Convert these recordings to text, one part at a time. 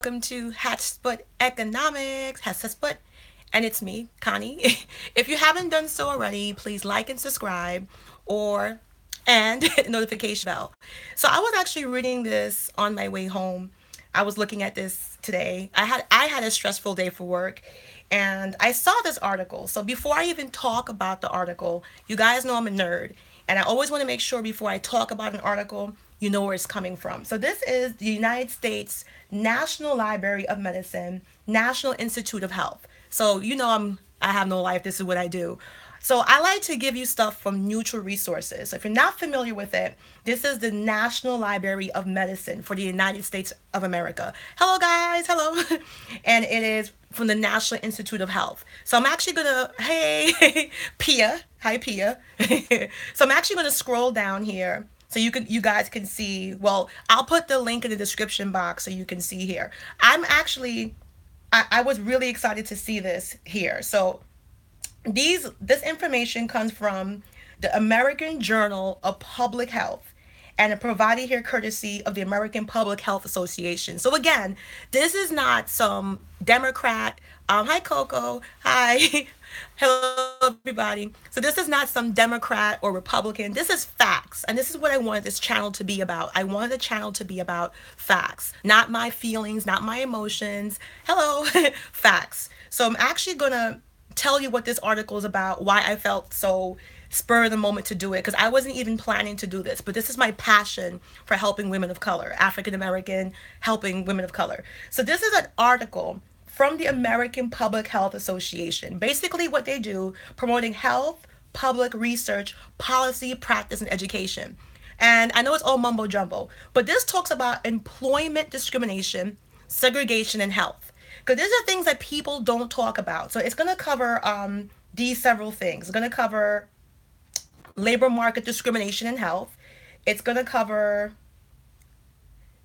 welcome to Hatsput Economics, Hatsput, and it's me, Connie. If you haven't done so already, please like and subscribe, or and hit the notification bell. So I was actually reading this on my way home. I was looking at this today. I had a stressful day for work, and I saw this article. So before I even talk about the article, you guys know I'm a nerd, and I always want to make sure before I talk about an article, you know where it's coming from. So this is the United States National Library of Medicine, National Institute of Health. So you know I have no life. This is what I do. So I like to give you stuff from neutral resources. So if you're not familiar with it, this is the National Library of Medicine for the United States of America. Hello guys, hello. And it is from the National Institute of Health. So I'm actually gonna, hey, Pia, hi Pia. So I'm actually gonna scroll down here so you guys can see. Well, I'll put the link in the description box so you can see here. I was really excited to see this here. So this information comes from the American Journal of Public Health, and it provided here courtesy of the American Public Health Association. So again, this is not some Democrat. Hi Coco. Hi. Hello everybody. So this is not some Democrat or Republican. This is facts. And this is what I wanted this channel to be about. I wanted the channel to be about facts, not my feelings, not my emotions. Hello. Facts. So I'm actually going to tell you what this article is about, why I felt so spur of the moment to do it, because I wasn't even planning to do this, but this is my passion for helping women of color, African American, helping women of color. So this is an article from the American Public Health Association. Basically what they do, promoting health, public research, policy, practice, and education. And I know it's all mumbo jumbo, but this talks about employment discrimination, segregation, and health. Because these are things that people don't talk about. So it's going to cover these several things. It's going to cover labor market discrimination in health. It's going to cover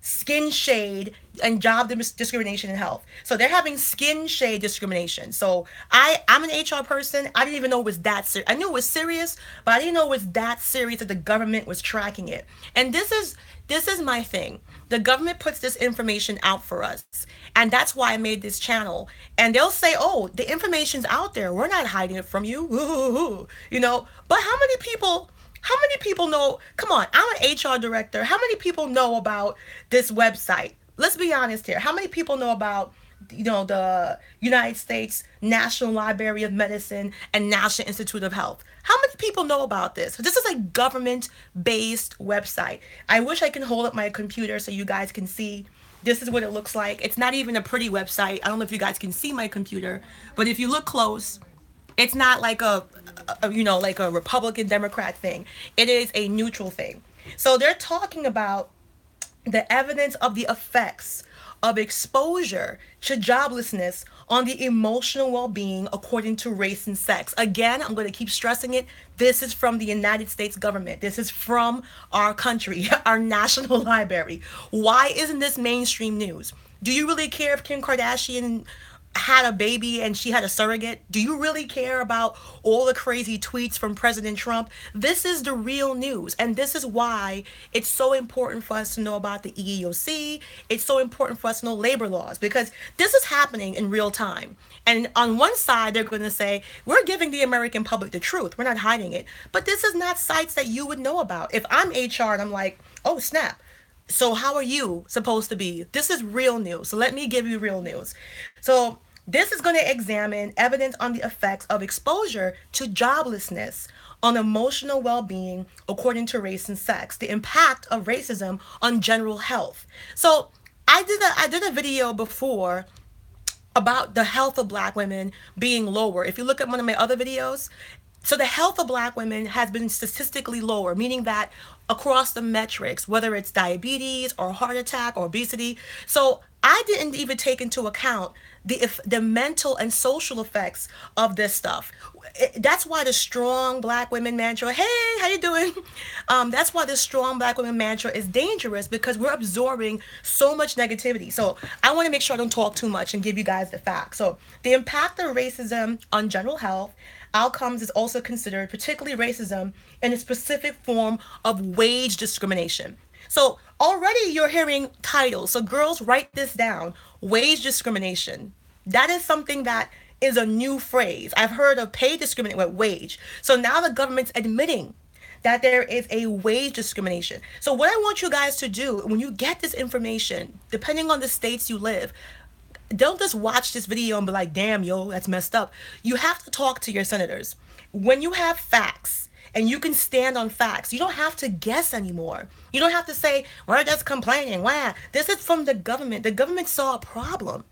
skin shade and job discrimination in health. So they're having skin shade discrimination. So I'm an HR person. I didn't even know it was that serious. I knew it was serious, but I didn't know it was that serious that the government was tracking it. And this is my thing. The government puts this information out for us. And that's why I made this channel. And they'll say, oh, the information's out there. We're not hiding it from you. You know, but how many people know? Come on, I'm an HR director. How many people know about this website? Let's be honest here. How many people know about, the United States National Library of Medicine and National Institute of Health? How many people know about this? This is a government-based website. I wish I can hold up my computer so you guys can see. This is what it looks like. It's not even a pretty website. I don't know if you guys can see my computer, but if you look close, it's not like like a Republican Democrat thing. It is a neutral thing. So they're talking about the evidence of the effects of exposure to joblessness on the emotional well-being according to race and sex. Again, I'm going to keep stressing it. This is from the United States government. This is from our country, our national library. Why isn't this mainstream news? Do you really care if Kim Kardashian had a baby and she had a surrogate? Do you really care about all the crazy tweets from President Trump? This is the real news. And this is why it's so important for us to know about the EEOC. It's so important for us to know labor laws, because this is happening in real time. And on one side, they're going to say, we're giving the American public the truth. We're not hiding it. But this is not sites that you would know about. If I'm HR and I'm like, oh, snap. So how are you supposed to be? This is real news. So let me give you real news. So this is going to examine evidence on the effects of exposure to joblessness on emotional well-being according to race and sex, the impact of racism on general health. So I did a video before about the health of black women being lower. If you look at one of my other videos, so the health of black women has been statistically lower, meaning that across the metrics, whether it's diabetes or heart attack or obesity. So I didn't even take into account the mental and social effects of this stuff. That's why the strong black women mantra, hey, how you doing? That's why the strong black women mantra is dangerous, because we're absorbing so much negativity. So I want to make sure I don't talk too much and give you guys the facts. So the impact of racism on general health outcomes is also considered, particularly racism in a specific form of wage discrimination. So already you're hearing titles. So girls, write this down. Wage discrimination. That is something that is a new phrase. I've heard of pay discrimination with wage. So now the government's admitting that there is a wage discrimination. So what I want you guys to do when you get this information, depending on the states you live, don't just watch this video and be like, damn, yo, that's messed up. You have to talk to your senators. When you have facts and you can stand on facts, you don't have to guess anymore. You don't have to say, we're just complaining. Wow. This is from the government. The government saw a problem.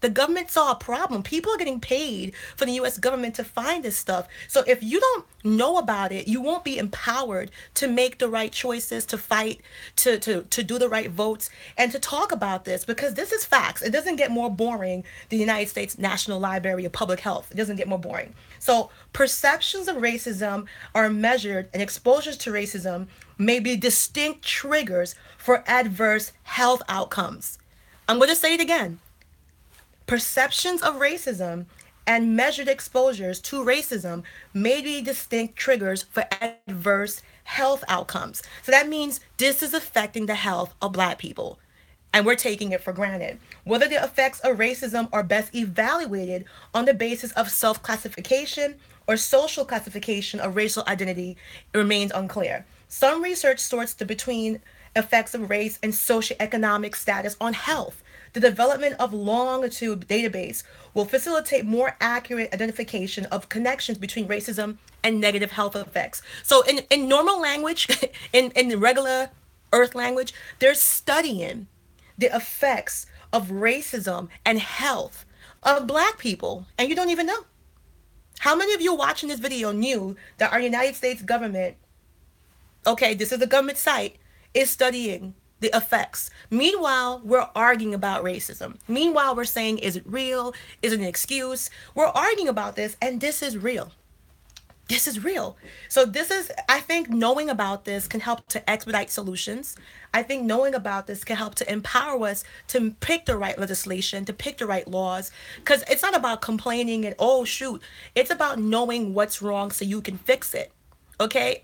The government saw a problem. People are getting paid for the US government to find this stuff. So if you don't know about it, you won't be empowered to make the right choices, to fight, to do the right votes, and to talk about this, because this is facts. It doesn't get more boring than the United States National Library of Public Health. It doesn't get more boring. So perceptions of racism are measured, and exposures to racism may be distinct triggers for adverse health outcomes. I'm going to say it again. Perceptions of racism and measured exposures to racism may be distinct triggers for adverse health outcomes. So that means this is affecting the health of Black people, and we're taking it for granted. Whether the effects of racism are best evaluated on the basis of self classification or social classification of racial identity remains unclear. Some research sorts the between effects of race and socioeconomic status on health. The development of longitude database will facilitate more accurate identification of connections between racism and negative health effects. So in normal language, in regular earth language, they're studying the effects of racism and health of Black people, and you don't even know. How many of you watching this video knew that our United States government, okay, this is a government site, is studying the effects? Meanwhile, we're arguing about racism. Meanwhile, we're saying, is it real? Is it an excuse? We're arguing about this, and this is real. This is real. So this is, I think knowing about this can help to expedite solutions. I think knowing about this can help to empower us to pick the right legislation, to pick the right laws, because it's not about complaining and, oh, shoot. It's about knowing what's wrong so you can fix it. Okay?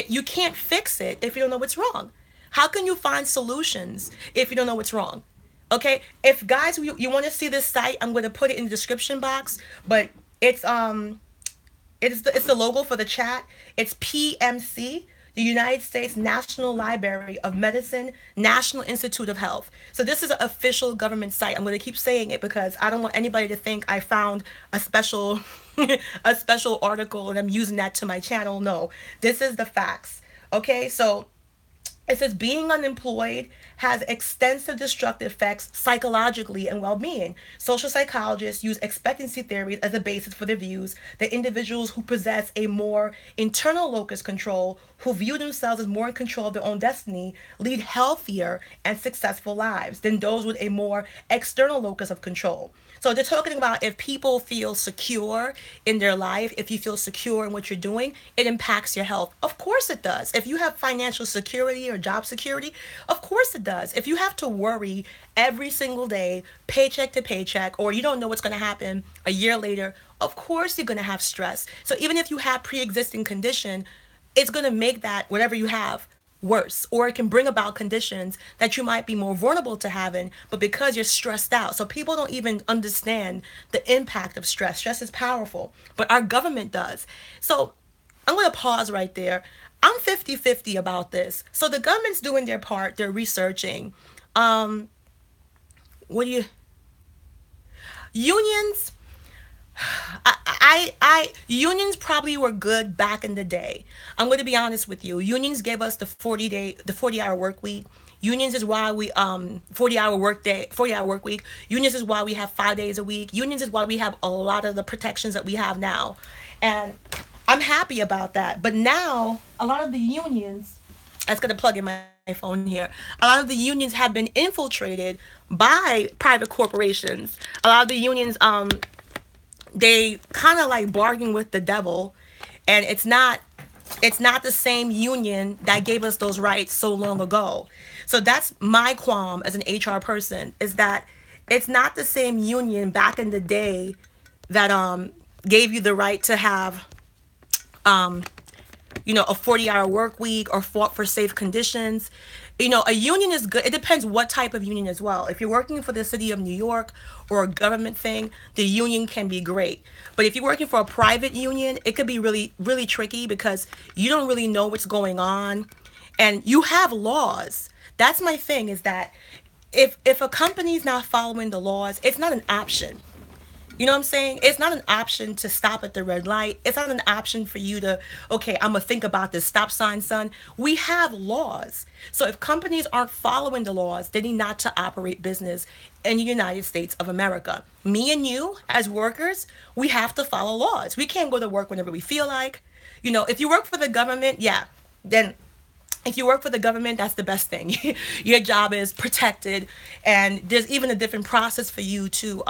You can't fix it if you don't know what's wrong. How can you find solutions if you don't know what's wrong? Okay? If guys, you want to see this site, I'm going to put it in the description box, but it's the logo for the chat. It's PMC, the United States National Library of Medicine, National Institute of Health. So this is an official government site. I'm going to keep saying it because I don't want anybody to think I found a special a special article and I'm using that to my channel. No, this is the facts. Okay, so it says being unemployed has extensive destructive effects psychologically and well-being. Social psychologists use expectancy theories as a basis for their views that individuals who possess a more internal locus control, who view themselves as more in control of their own destiny, lead healthier and successful lives than those with a more external locus of control. So they're talking about if people feel secure in their life, if you feel secure in what you're doing, it impacts your health. Of course it does. If you have financial security or job security, of course it does. If you have to worry every single day, paycheck to paycheck, or you don't know what's going to happen a year later, of course you're going to have stress. So even if you have pre-existing condition, it's going to make that whatever you have worse, or it can bring about conditions that you might be more vulnerable to having, but because you're stressed out. So people don't even understand the impact of stress. Stress is powerful, but our government does. So I'm going to pause right there. I'm 50-50 about this. So the government's doing their part. They're researching. What do you... Unions... Unions probably were good back in the day. I'm going to be honest with you. Unions gave us the 40-hour work week. Unions is why we 40-hour work week. Unions is why we have 5 days a week. Unions is why we have a lot of the protections that we have now. And I'm happy about that. But now a lot of the unions, that's going to plug in my phone here. A lot of the unions have been infiltrated by private corporations. A lot of the unions they kind of like bargain with the devil, and it's not the same union that gave us those rights so long ago. So that's my qualm as an HR person, is that it's not the same union back in the day that gave you the right to have a 40-hour work week or fought for safe conditions. A union is good. It depends what type of union as well. If you're working for the city of New York or a government thing, the union can be great. But if you're working for a private union, it could be really, really tricky because you don't really know what's going on, and you have laws. That's my thing, is that if a company's not following the laws, it's not an option. You know what I'm saying? It's not an option to stop at the red light. It's not an option for you to, okay, I'm going to think about this stop sign, son. We have laws. So if companies aren't following the laws, they need not to operate business in the United States of America. Me and you, as workers, we have to follow laws. We can't go to work whenever we feel like. If you work for the government, yeah, then if you work for the government, that's the best thing. Your job is protected, and there's even a different process for you to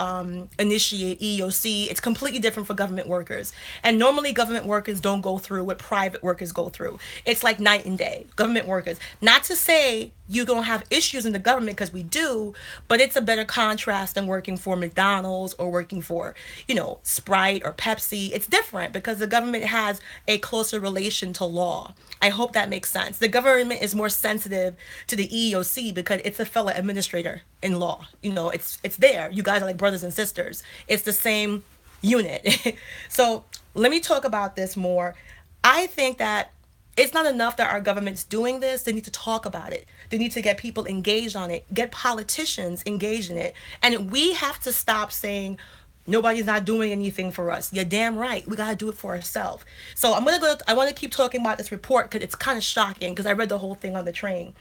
initiate EOC. It's completely different for government workers, and normally government workers don't go through what private workers go through. It's like night and day. Government workers. Not to say you don't have issues in the government, because we do, but it's a better contrast than working for McDonald's or working for, Sprite or Pepsi. It's different because the government has a closer relation to law. I hope that makes sense. The government is more sensitive to the EEOC because it's a fellow administrator in law. It's there. You guys are like brothers and sisters. It's the same unit. So let me talk about this more. I think that it's not enough that our government's doing this. They need to talk about it. They need to get people engaged on it, get politicians engaged in it. And we have to stop saying, nobody's not doing anything for us. You're damn right. We got to do it for ourselves. So I want to keep talking about this report because it's kind of shocking, because I read the whole thing on the train.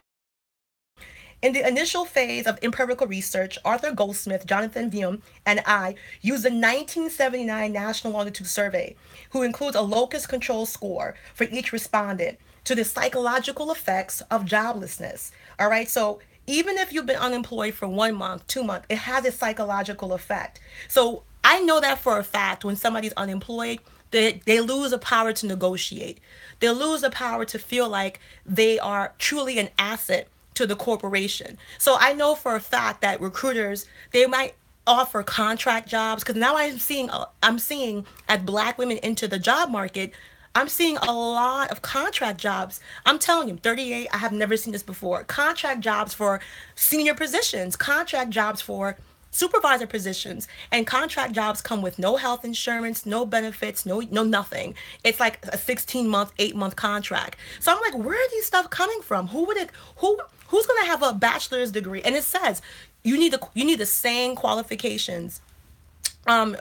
In the initial phase of empirical research, Arthur Goldsmith, Jonathan Vium, and I used the 1979 National Longitude Survey, who includes a locus control score for each respondent, to the psychological effects of joblessness. All right, so even if you've been unemployed for 1 month, 2 months, it has a psychological effect. So I know that for a fact. When somebody's unemployed, they lose the power to negotiate. They lose the power to feel like they are truly an asset to the corporation. So I know for a fact that recruiters, they might offer contract jobs, because now I'm seeing as black women enter the job market, I'm seeing a lot of contract jobs. I'm telling you, 38, I have never seen this before. Contract jobs for senior positions, contract jobs for supervisor positions, and contract jobs come with no health insurance, no benefits, no nothing. It's like a 16-month, 8-month contract. So I'm like, where are these stuff coming from? Who's going to have a bachelor's degree? And it says you need the same qualifications. I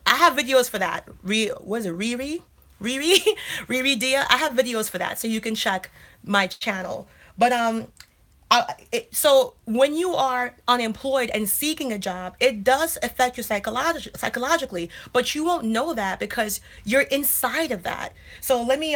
have videos for that. Was it Riri? Riri? Riri Dia? I have videos for that, so you can check my channel. But so when you are unemployed and seeking a job, it does affect you psychologically, but you won't know that because you're inside of that. So let me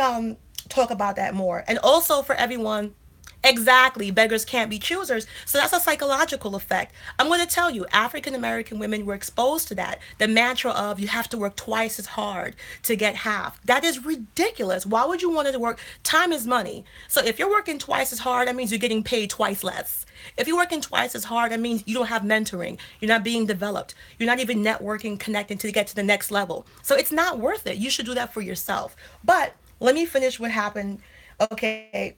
talk about that more. And also for everyone, exactly, beggars can't be choosers. So that's a psychological effect. I'm going to tell you, African American women were exposed to that. The mantra of you have to work twice as hard to get half. That is ridiculous. Why would you want to work? Time is money. So if you're working twice as hard, that means you're getting paid twice less. If you're working twice as hard, that means you don't have mentoring. You're not being developed. You're not even networking, connecting to get to the next level. So it's not worth it. You should do that for yourself. But let me finish what happened. Okay,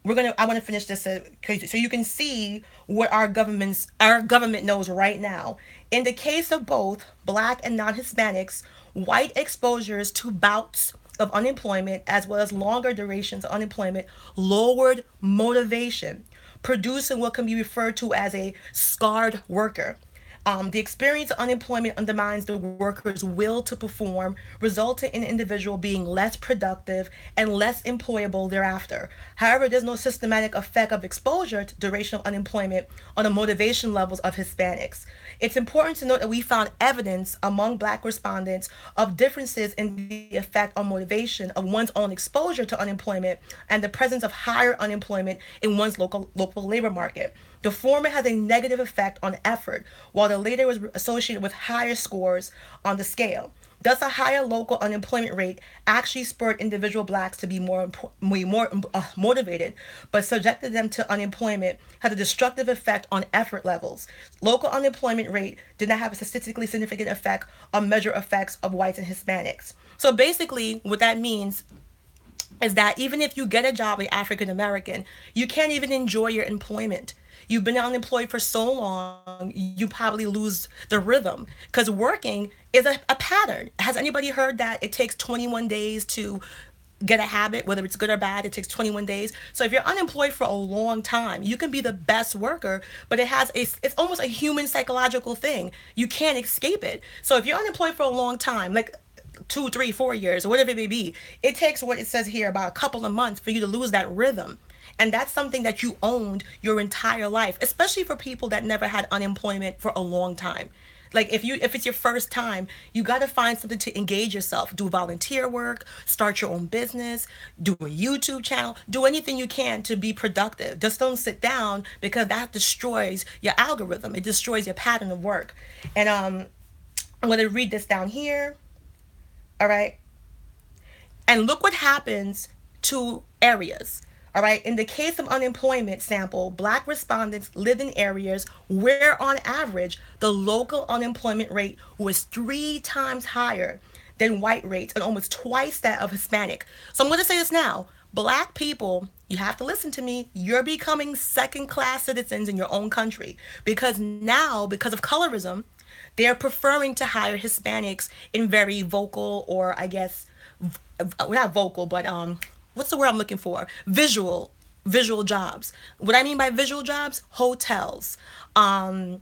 I want to finish this so you can see what our government knows right now. In the case of both black and non-Hispanics, white exposures to bouts of unemployment as well as longer durations of unemployment lowered motivation, producing what can be referred to as a scarred worker. The experience of unemployment undermines the worker's will to perform, resulting in the individual being less productive and less employable thereafter. However, there's no systematic effect of exposure to duration of unemployment on the motivation levels of Hispanics. It's important to note that we found evidence among black respondents of differences in the effect on motivation of one's own exposure to unemployment and the presence of higher unemployment in one's local labor market. The former has a negative effect on effort, while the latter was associated with higher scores on the scale. Thus, a higher local unemployment rate actually spurred individual blacks to be more motivated, but subjected them to unemployment had a destructive effect on effort levels. Local unemployment rate did not have a statistically significant effect on measure effects of whites and Hispanics. So basically, what that means is that even if you get a job like African American, you can't even enjoy your employment. You've been unemployed for so long, you probably lose the rhythm. Because working is a pattern. Has anybody heard that it takes 21 days to get a habit, whether it's good or bad? It takes 21 days. So if you're unemployed for a long time, you can be the best worker, but it's almost a human psychological thing. You can't escape it. So if you're unemployed for a long time, like 2, 3, 4 years, or whatever it may be, it takes what it says here about a couple of months for you to lose that rhythm. And that's something that you owned your entire life, especially for people that never had unemployment for a long time. Like if it's your first time, you got to find something to engage yourself. Do volunteer work, start your own business, do a YouTube channel, do anything you can to be productive. Just don't sit down, because that destroys your algorithm. It destroys your pattern of work. And I'm going to read this down here. All right. And look what happens to areas. All right. In the case of unemployment sample, Black respondents lived in areas where, on average, the local unemployment rate was 3 times higher than white rates and almost twice that of Hispanic. So I'm going to say this now. Black people, you have to listen to me. You're becoming second class citizens in your own country, because now, because of colorism, they're preferring to hire Hispanics in very vocal, or I guess not vocal, but what's the word I'm looking for? Visual jobs. What I mean by visual jobs: hotels, the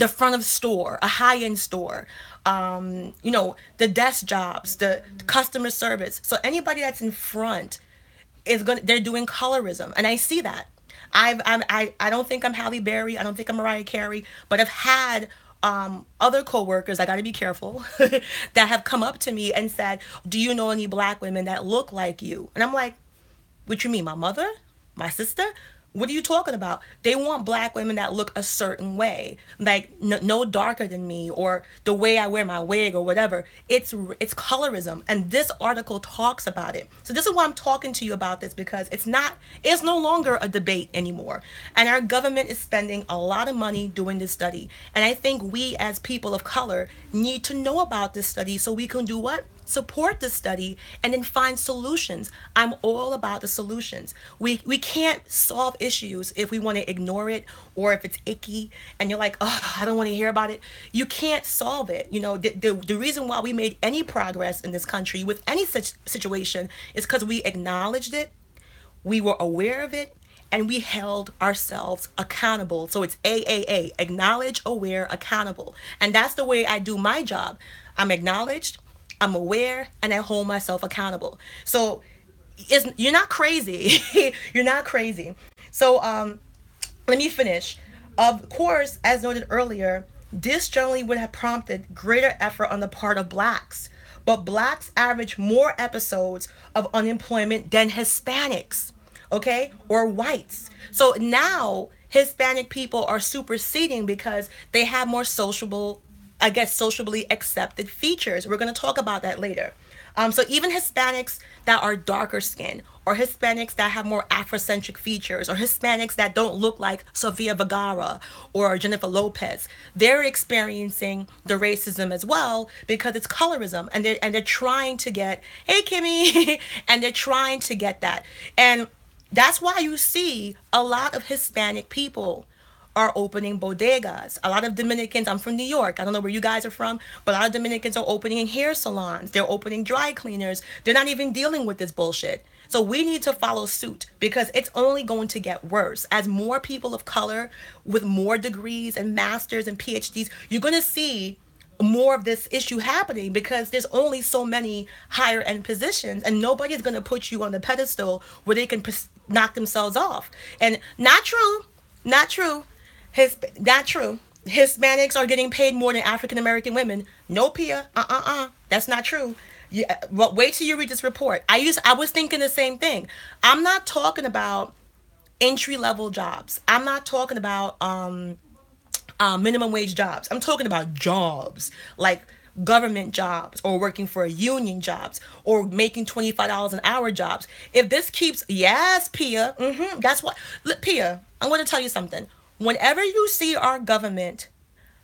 front of store, a high end store, the desk jobs, the customer service. So anybody that's in front they're doing colorism, and I see that. I don't think I'm Halle Berry. I don't think I'm Mariah Carey, but I've had other coworkers, I got to be careful, that have come up to me and said, "Do you know any Black women that look like you?" And I'm like, "What you mean, my mother? My sister? What are you talking about?" They want Black women that look a certain way, like no darker than me, or the way I wear my wig, or whatever. It's colorism, and this article talks about it. So this is why I'm talking to you about this, because it's no longer a debate anymore, and our government is spending a lot of money doing this study. And I think we, as people of color, need to know about this study so we can do what? Support the study and then find solutions. I'm all about the solutions. We can't solve issues if we want to ignore it, or if it's icky and you're like, "Oh, I don't want to hear about it." You can't solve it. The reason why we made any progress in this country with any such situation is because we acknowledged it, we were aware of it, and we held ourselves accountable. So it's AAA: acknowledge, aware, accountable. And that's the way I do my job. I'm acknowledged, I'm aware, and I hold myself accountable. So you're not crazy. You're not crazy. So let me finish. Of course, as noted earlier, this generally would have prompted greater effort on the part of Blacks. But Blacks average more episodes of unemployment than Hispanics, okay, or whites. So now Hispanic people are superseding because they have more sociable, I guess, socially accepted features. We're going to talk about that later. So even Hispanics that are darker skinned, or Hispanics that have more Afrocentric features, or Hispanics that don't look like Sofia Vergara or Jennifer Lopez, they're experiencing the racism as well, because it's colorism, and they're trying to get, "Hey, Kimmy," and they're trying to get that. And that's why you see a lot of Hispanic people are opening bodegas. A lot of Dominicans, I'm from New York, I don't know where you guys are from, but a lot of Dominicans are opening hair salons. They're opening dry cleaners. They're not even dealing with this bullshit. So we need to follow suit, because it's only going to get worse. As more people of color with more degrees and masters and PhDs, you're going to see more of this issue happening, because there's only so many higher end positions, and nobody's going to put you on the pedestal where they can knock themselves off. And not true, not true. Not true. Hispanics are getting paid more than African American women. No, Pia. That's not true. Yeah, well, wait till you read this report. I was thinking the same thing. I'm not talking about entry level jobs. I'm not talking about minimum wage jobs. I'm talking about jobs like government jobs, or working for a union jobs, or making $25 an hour jobs. If this keeps, yes, Pia, that's what, look, Pia, I'm going to tell you something. Whenever you see our government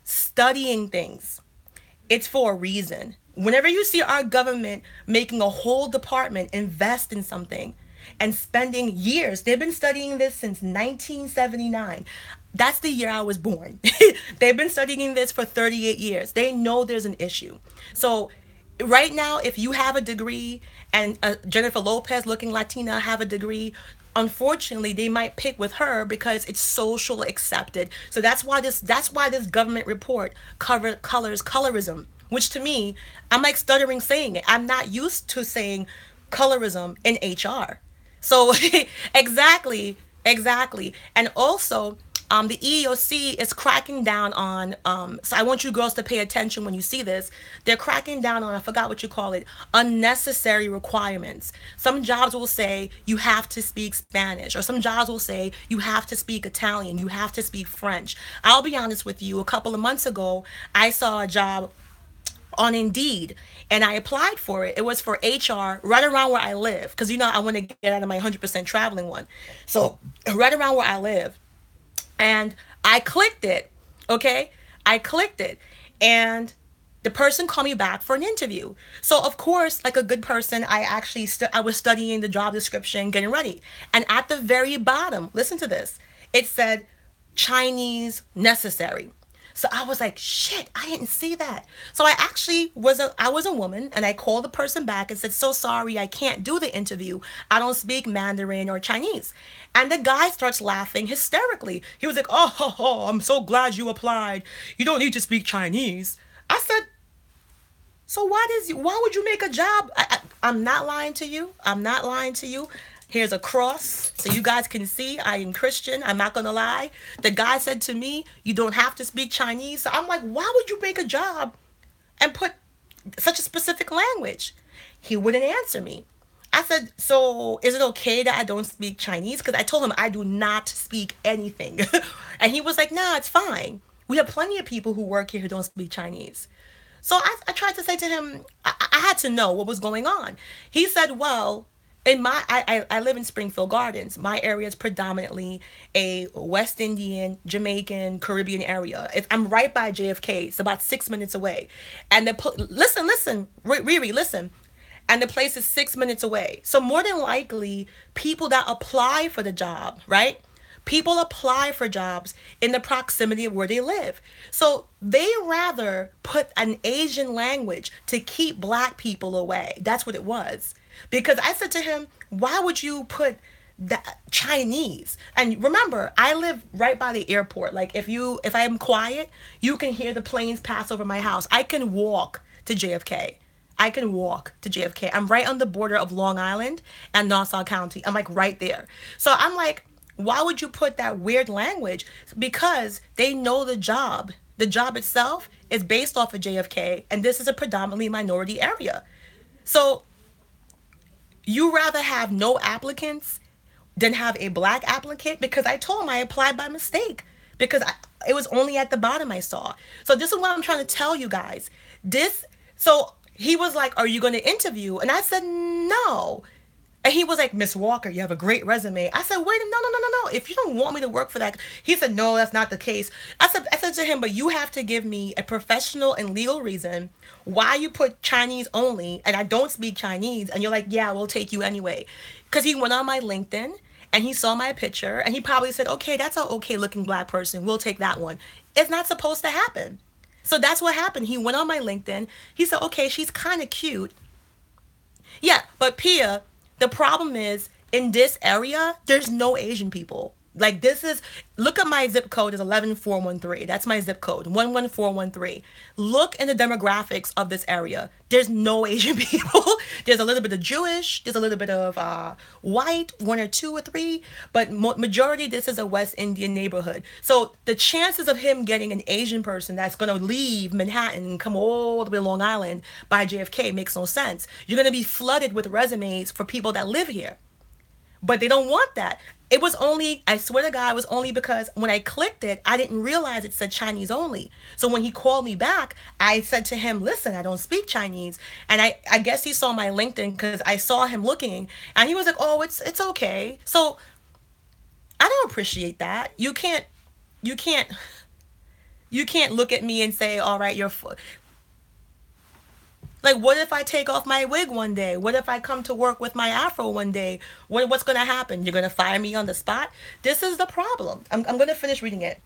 studying things, it's for a reason. Whenever you see our government making a whole department invest in something and spending years, they've been studying this since 1979. That's the year I was born. They've been studying this for 38 years. They know there's an issue. So right now, if you have a degree and Jennifer Lopez looking Latina have a degree, unfortunately they might pick with her because it's social accepted. So that's why this government report colors colorism, which to me, I'm like stuttering saying it. I'm not used to saying colorism in HR. So exactly, exactly. And also, the EEOC is cracking down on. So I want you girls to pay attention when you see this. They're cracking down on, I forgot what you call it, unnecessary requirements. Some jobs will say you have to speak Spanish, or some jobs will say you have to speak Italian, you have to speak French. I'll be honest with you. A couple of months ago, I saw a job on Indeed, and I applied for it. It was for HR right around where I live because I want to get out of my 100% traveling one. So right around where I live, and I clicked it. Okay, I clicked it, and the person called me back for an interview. So of course, like a good person, I was studying the job description, getting ready, and at the very bottom, listen to this. It said Chinese necessary. So I was like, shit, I didn't see that. So I was a woman, and I called the person back and said, so sorry, I can't do the interview. I don't speak Mandarin or Chinese. And the guy starts laughing hysterically. He was like, oh, I'm so glad you applied. You don't need to speak Chinese. I said, so why would you make a job? I'm not lying to you. I'm not lying to you. Here's a cross so you guys can see I am Christian. I'm not gonna lie. The guy said to me, you don't have to speak Chinese. So I'm like, why would you make a job and put such a specific language? He wouldn't answer me. I said, so is it okay that I don't speak Chinese? Because I told him I do not speak anything. And he was like, nah, it's fine. We have plenty of people who work here who don't speak Chinese. So I tried to say to him, I had to know what was going on. He said, well, I live in Springfield Gardens. My area is predominantly a West Indian, Jamaican, Caribbean area. I'm right by JFK. It's about 6 minutes away. And listen, Riri, listen. And the place is 6 minutes away. So more than likely, people that apply for the job, right? People apply for jobs in the proximity of where they live. So they rather put an Asian language to keep black people away. That's what it was. Because I said to him, why would you put that Chinese? And remember, I live right by the airport. Like if I am quiet, you can hear the planes pass over my house. I can walk to JFK. I can walk to JFK. I'm right on the border of Long Island and Nassau County. I'm like right there. So I'm like, why would you put that weird language? Because they know the job. The job itself is based off of JFK, and this is a predominantly minority area. So you rather have no applicants than have a black applicant, because I told him I applied by mistake because it was only at the bottom I saw. So this is what I'm trying to tell you guys. So he was like, are you going to interview? And I said, no. And he was like, Miss Walker, you have a great resume. I said, wait, no. If you don't want me to work for that, he said, no, that's not the case. I said to him, but you have to give me a professional and legal reason why you put Chinese only, and I don't speak Chinese. And you're like, yeah, we'll take you anyway. Because he went on my LinkedIn and he saw my picture and he probably said, okay, that's an okay looking black person. We'll take that one. It's not supposed to happen. So that's what happened. He went on my LinkedIn. He said, okay, she's kind of cute. Yeah, but Pia, the problem is in this area, there's no Asian people. Like look at my zip code is 11413. That's my zip code, 11413. Look in the demographics of this area. There's no Asian people. There's a little bit of Jewish. There's a little bit of white, one or two or three. But majority, this is a West Indian neighborhood. So the chances of him getting an Asian person that's going to leave Manhattan and come all the way to Long Island by JFK makes no sense. You're going to be flooded with resumes for people that live here. But they don't want that. It was only, I swear to God, it was only because when I clicked it, I didn't realize it said Chinese only. So when he called me back, I said to him, listen, I don't speak Chinese. And I guess he saw my LinkedIn because I saw him looking and he was like, oh, it's okay. So I don't appreciate that. You can't, you can't look at me and say, all right, Like, what if I take off my wig one day? What if I come to work with my afro one day? What's going to happen? You're going to fire me on the spot? This is the problem. I'm going to finish reading it.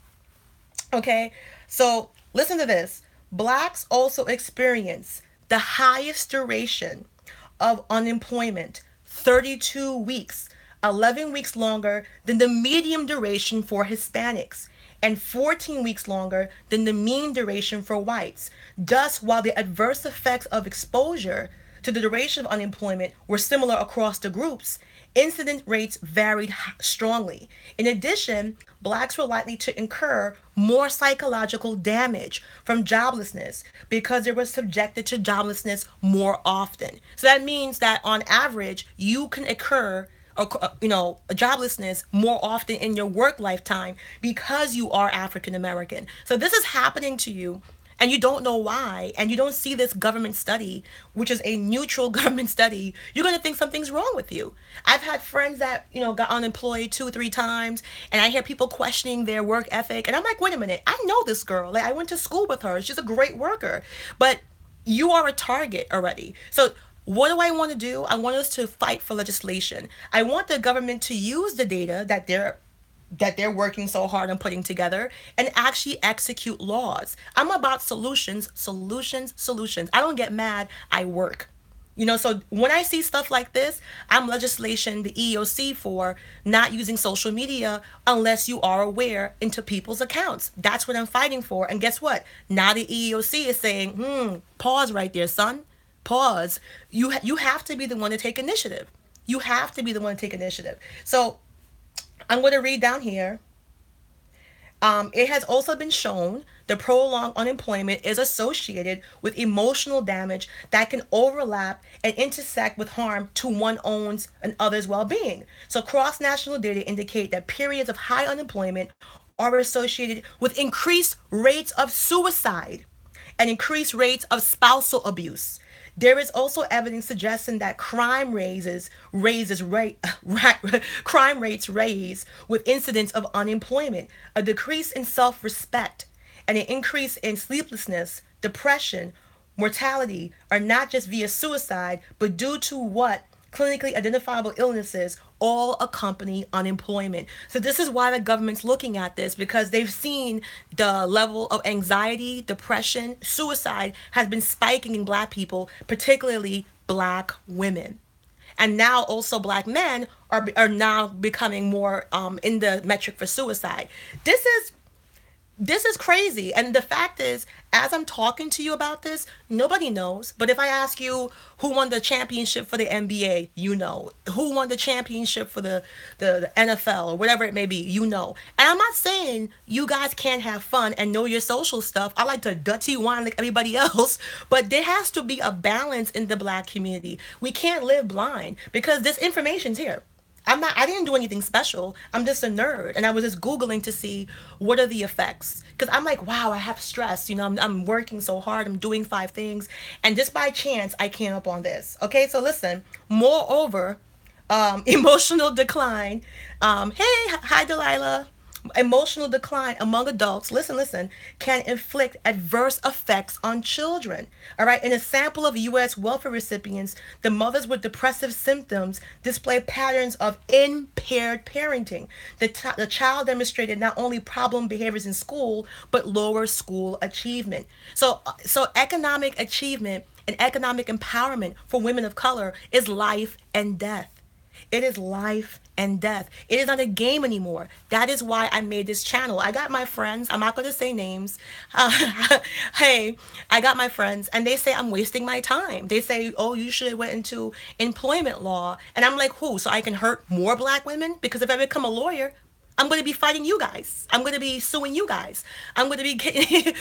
Okay? So, listen to this. Blacks also experience the highest duration of unemployment, 32 weeks, 11 weeks longer than the median duration for Hispanics, and 14 weeks longer than the mean duration for whites. Thus, while the adverse effects of exposure to the duration of unemployment were similar across the groups, incident rates varied strongly. In addition, blacks were likely to incur more psychological damage from joblessness because they were subjected to joblessness more often. So that means that on average, you can incur joblessness more often in your work lifetime because you are African American. So this is happening to you and you don't know why, and you don't see this government study, which is a neutral government study, you're going to think something's wrong with you. I've had friends that, got unemployed 2 3 times, and I hear people questioning their work ethic, and I'm like, wait a minute, I know this girl. Like, I went to school with her. She's a great worker. But you are a target already. So what do I want to do? I want us to fight for legislation. I want the government to use the data that they're working so hard on putting together and actually execute laws. I'm about solutions, solutions, solutions. I don't get mad, I work. So when I see stuff like this, I'm legislation the EEOC for not using social media unless you are aware into people's accounts. That's what I'm fighting for. And guess what? Now the EEOC is saying, pause right there, son. Pause. You have to be the one to take initiative. You have to be the one to take initiative. So I'm going to read down here. It has also been shown the prolonged unemployment is associated with emotional damage that can overlap and intersect with harm to one's own and others' well-being. So cross-national data indicate that periods of high unemployment are associated with increased rates of suicide and increased rates of spousal abuse. There is also evidence suggesting that crime rates raise with incidents of unemployment, a decrease in self-respect, and an increase in sleeplessness, depression, mortality are not just via suicide, but due to what clinically identifiable illnesses all accompany unemployment. So this is why the government's looking at this, because they've seen the level of anxiety, depression, suicide has been spiking in black people, particularly black women. And now also black men are now becoming more in the metric for suicide. This is crazy. And the fact is, as I'm talking to you about this, nobody knows. But if I ask you who won the championship for the NBA, you know. Who won the championship for the NFL or whatever it may be, you know. And I'm not saying you guys can't have fun and know your social stuff. I like to dirty wine like everybody else. But there has to be a balance in the black community. We can't live blind because this information's here. I didn't do anything special. I'm just a nerd. And I was just Googling to see what are the effects. Because I'm like, wow, I have stress. I'm working so hard. I'm doing 5 things. And just by chance, I came up on this. Okay, so listen. Moreover, emotional decline. Hey, hi, Delilah. Emotional decline among adults, listen, can inflict adverse effects on children. All right. In a sample of U.S. welfare recipients, the mothers with depressive symptoms display patterns of impaired parenting. The child demonstrated not only problem behaviors in school, but lower school achievement. So economic achievement and economic empowerment for women of color is life and death. It is life and death. It is not a game anymore. That is why I made this channel. I got my friends. I'm not going to say names. Hey, I got my friends, and they say I'm wasting my time. They say, oh, you should have went into employment law. And I'm like, who? So I can hurt more black women? Because if I become a lawyer, I'm going to be fighting you guys. I'm going to be suing you guys. I'm going to be getting,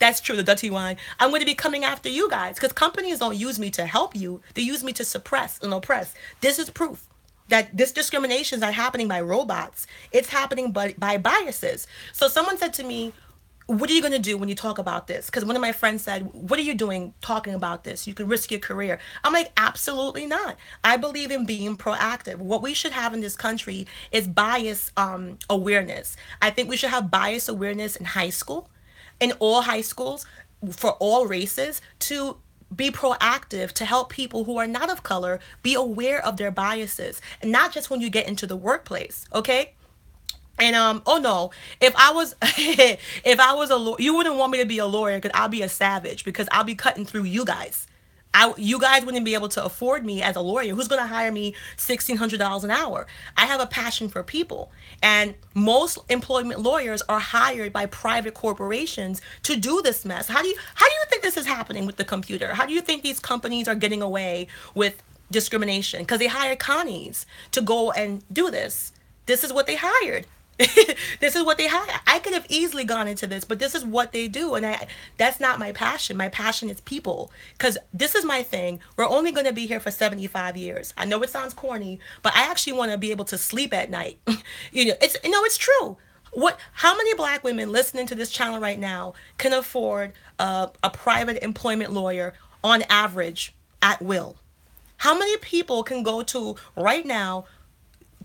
that's true, the dirty wine. I'm going to be coming after you guys because companies don't use me to help you. They use me to suppress and oppress. This is proof that this discrimination is not happening by robots. It's happening by biases. So someone said to me, what are you going to do when you talk about this? Because one of my friends said, what are you doing talking about this? You could risk your career. I'm like, absolutely not. I believe in being proactive. What we should have in this country is bias awareness. I think we should have bias awareness in high school, in all high schools. for all races to be proactive to help people who are not of color be aware of their biases, and not just when you get into the workplace, okay? And oh no, if I was if I was a lawyer, you wouldn't want me to be a lawyer because I'll be a savage because I'll be cutting through you guys. You guys wouldn't be able to afford me as a lawyer. Who's going to hire me $1,600 an hour? I have a passion for people, and most employment lawyers are hired by private corporations to do this mess. How do you think this is happening with the computer? How do you think these companies are getting away with discrimination? Because they hire Connies to go and do this. This is what they hired. This is what they hired. I could have easily gone into this, but this is what they do, and that's not my passion. My passion is people, because this is my thing. We're only going to be here for 75 years. I know it sounds corny, but I actually want to be able to sleep at night. It's true. How many black women listening to this channel right now can afford a private employment lawyer on average at will? How many people can go to right now,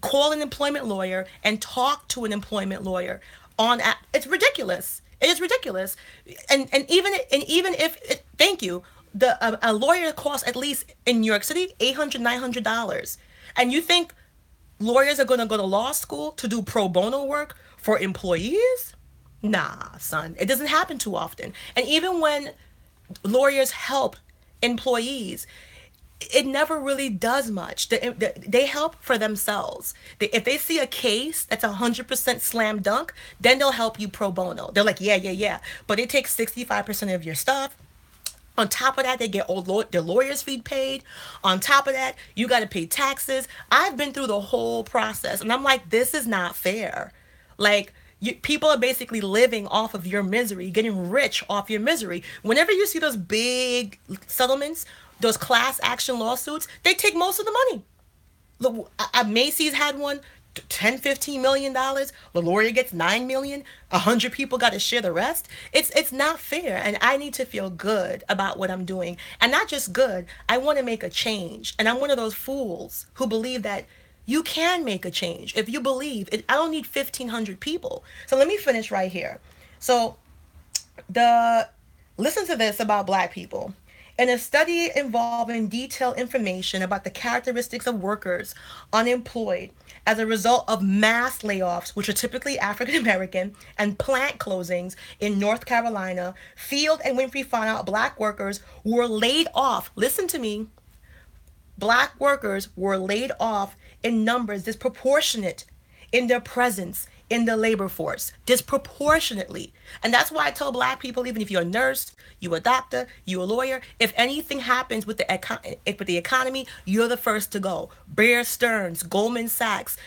call an employment lawyer and talk to an employment lawyer it's ridiculous. It is ridiculous. And even if thank you, a lawyer costs, at least in New York City, $800 $900. And you think lawyers are going to go to law school to do pro bono work for employees? Nah, son, it doesn't happen too often. And even when lawyers help employees, it never really does much. They help for themselves. If they see a case that's 100% slam dunk, then they'll help you pro bono. They're like, yeah, yeah, yeah. But it takes 65% of your stuff. On top of that, they get their lawyer's fee paid. On top of that, you got to pay taxes. I've been through the whole process, and I'm like, this is not fair. Like, people are basically living off of your misery, getting rich off your misery. Whenever you see those big settlements, those class action lawsuits, they take most of the money. Look, Macy's had one, 10 $15 million. The lawyer gets 9 million. 100 people got to share the rest. It's not fair, and I need to feel good about what I'm doing, and not just good. I want to make a change, and I'm one of those fools who believe that you can make a change if you believe. I don't need 1,500 people. So let me finish right here. So the listen to this about black people. In a study involving detailed information about the characteristics of workers unemployed as a result of mass layoffs, which are typically African American, and plant closings in North Carolina, Field and Winfrey found out black workers were laid off. Listen to me. Black workers were laid off in numbers disproportionate in their presence in the labor force, disproportionately. And that's why I tell black people, even if you're a nurse, you a doctor, you a lawyer, if anything happens with the economy, you're the first to go. Bear Stearns, Goldman Sachs,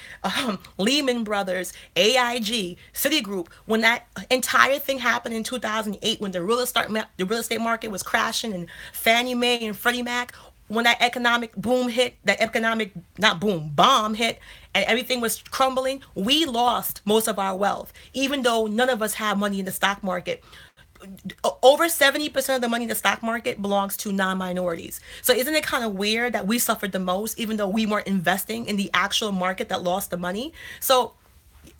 Lehman Brothers, AIG, Citigroup. When that entire thing happened in 2008, when the real estate market was crashing, and Fannie Mae and Freddie Mac, when that economic boom hit, that economic, not boom, bomb hit, and everything was crumbling, we lost most of our wealth, even though none of us have money in the stock market. Over 70% of the money in the stock market belongs to non-minorities. So isn't it kind of weird that we suffered the most, even though we weren't investing in the actual market that lost the money? So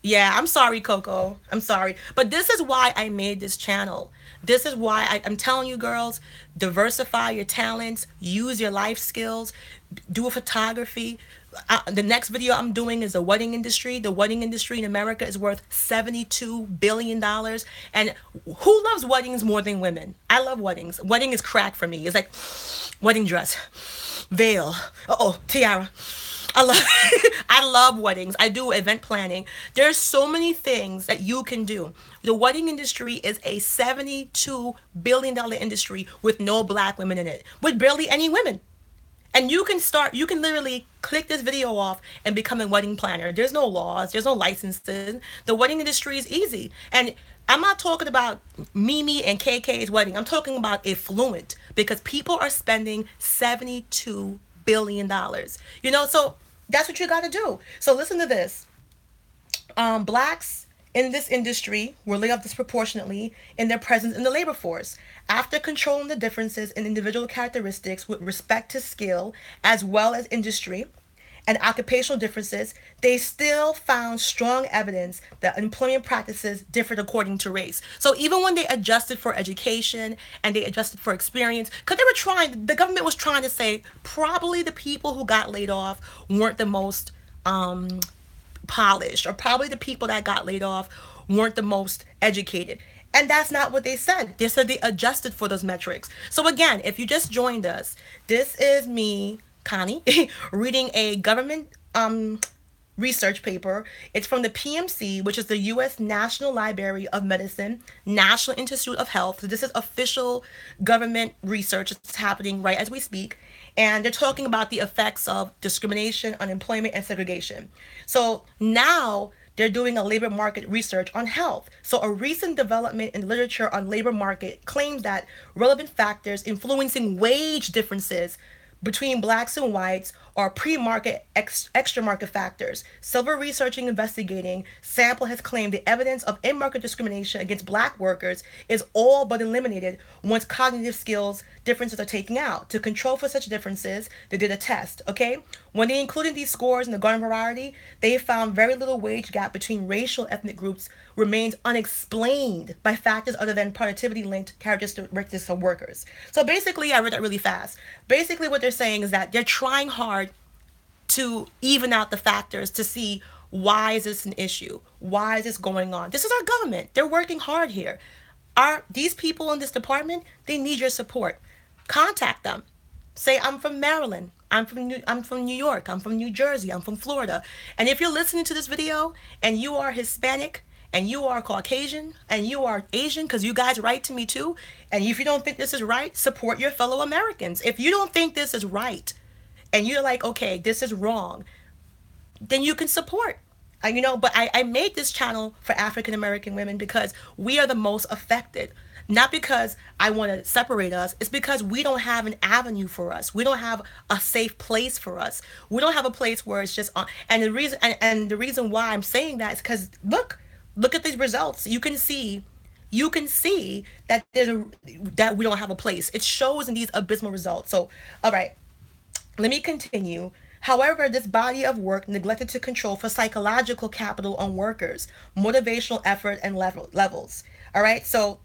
yeah, I'm sorry, Coco. I'm sorry. But this is why I made this channel. This is why I'm telling you, girls, diversify your talents, use your life skills, do a photography. The next video I'm doing is the wedding industry. The wedding industry in America is worth $72 billion. And who loves weddings more than women? I love weddings. Wedding is crack for me. It's like wedding dress, veil, tiara. I love I love weddings. I do event planning. There's so many things that you can do. The wedding industry is a $72 billion industry with no black women in it, with barely any women. And you can literally click this video off and become a wedding planner. There's no laws, there's no licenses. The wedding industry is easy. And I'm not talking about Mimi and KK's wedding. I'm talking about affluent, because people are spending $72 billion. So that's what you got to do. So listen to this. Blacks in this industry were laid off disproportionately in their presence in the labor force. After controlling the differences in individual characteristics with respect to skill as well as industry, and occupational differences, they still found strong evidence that employment practices differed according to race. So even when they adjusted for education and they adjusted for experience, because they were trying, the government was trying to say probably the people who got laid off weren't the most polished, or probably the people that got laid off weren't the most educated. And that's not what they said. They said they adjusted for those metrics. So again, if you just joined us, this is me, Connie, reading a government research paper. It's from the PMC, which is the U.S. National Library of Medicine, National Institute of Health. So this is official government research. It's happening right as we speak. And they're talking about the effects of discrimination, unemployment, and segregation. So now they're doing a labor market research on health. So a recent development in literature on labor market claims that relevant factors influencing wage differences between blacks and whites are pre-market extra market factors. Several researching investigating sample has claimed the evidence of in-market discrimination against black workers is all but eliminated once cognitive skills differences are taken out. To control for such differences, they did a test, okay? When they included these scores in the garden variety, they found very little wage gap between racial ethnic groups remains unexplained by factors other than productivity linked characteristics of workers. So basically, I read that really fast. Basically, what they're saying is that they're trying hard to even out the factors to see why is this an issue? Why is this going on? This is our government. They're working hard here. Are these people in this department? They need your support. Contact them. Say, I'm from Maryland. I'm from New York. I'm from New Jersey. I'm from Florida. And if you're listening to this video and you are Hispanic and you are Caucasian and you are Asian, because you guys write to me too, and if you don't think this is right, support your fellow Americans. If you don't think this is right and you're like, okay, this is wrong, then you can support. But I made this channel for African American women because we are the most affected. Not because I want to separate us, it's because we don't have an avenue for us. We don't have a safe place for us. We don't have a place where it's just on. And the reason why I'm saying that is because look at these results. You can see that that we don't have a place. It shows in these abysmal results. So, all right, let me continue. However, this body of work neglected to control for psychological capital on workers, motivational effort, and levels. All right, so